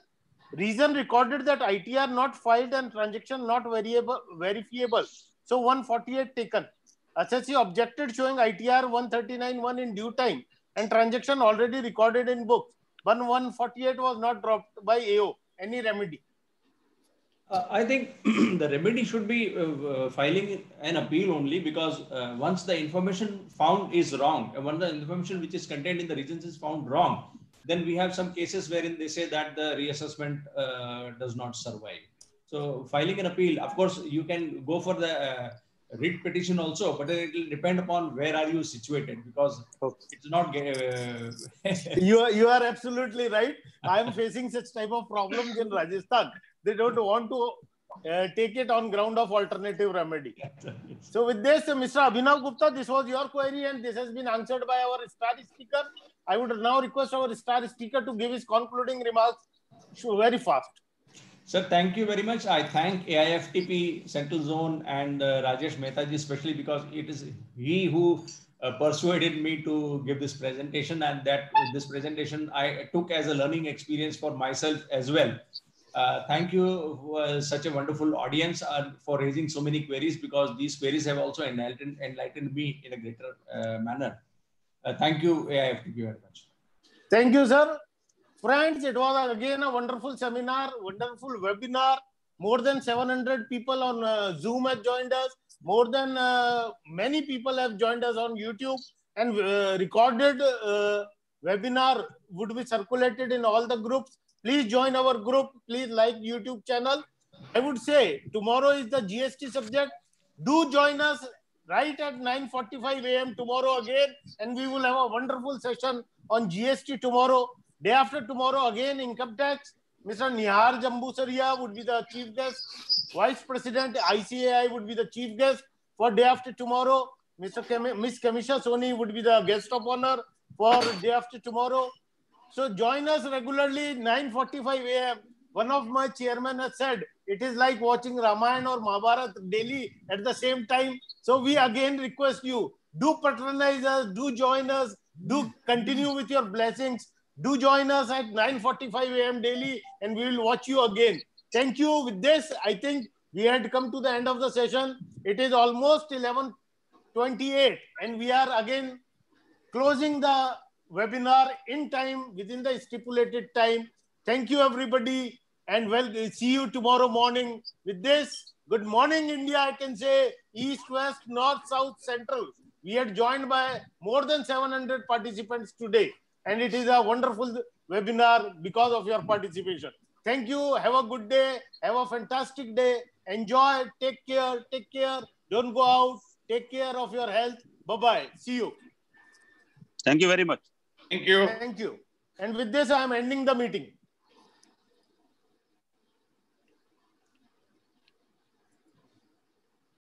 reason recorded that ITR not filed and transaction not verifiable. So 148 taken. Assessee objected showing ITR 139(1) in due time and transaction already recorded in books. But 148 was not dropped by AO. Any remedy? I think the remedy should be filing an appeal only, because once the information found is wrong, and once the information which is contained in the regions is found wrong, then we have some cases wherein they say that the reassessment does not survive. So filing an appeal, of course, you can go for the writ petition also, but it will depend upon where are you situated, because it's not. You are absolutely right. I am facing such type of problems in Rajasthan. They don't want to take it on ground of alternative remedy. So with this, Mr. Abhinav Gupta, this was your query and this has been answered by our star speaker. I would now request our star speaker to give his concluding remarks very fast. Sir, thank you very much. I thank AIFTP Central Zone and Rajesh Mehta ji, especially because it is he who persuaded me to give this presentation, and that this presentation I took as a learning experience for myself as well. Thank you for such a wonderful audience for raising so many queries, because these queries have also enlightened me in a greater manner. Thank you, AIFTP, very much. Thank you, sir. Friends, it was again a wonderful seminar, wonderful webinar. More than 700 people on Zoom have joined us. More than many people have joined us on YouTube, and recorded webinar would be circulated in all the groups. Please join our group. Please like YouTube channel. I would say tomorrow is the GST subject. Do join us right at 9:45 a.m. tomorrow again, and we will have a wonderful session on GST tomorrow. Day after tomorrow again income tax. Mr. Nihar Jambusaria would be the chief guest. Vice President ICAI would be the chief guest for day after tomorrow. Miss Kamisha Soni would be the guest of honor for day after tomorrow. So join us regularly 9:45 a.m. One of my chairman has said it is like watching Ramayana or Mahabharata daily at the same time. So we again request you, do patronize us, do join us, do continue with your blessings. Do join us at 9:45 a.m. daily, and we will watch you again. Thank you. With this, I think we had come to the end of the session. It is almost 11:28, and we are again closing the webinar in time, within the stipulated time. Thank you, everybody. and we'll see you tomorrow morning. With this, good morning, India. I can say east, west, north, south, central. We are joined by more than 700 participants today, and it is a wonderful webinar because of your participation. Thank you. Have a good day. Have a fantastic day. Enjoy. Take care. Take care. Don't go out. Take care of your health. Bye-bye. See you. Thank you very much. Thank you. Thank you. And with this, I am ending the meeting.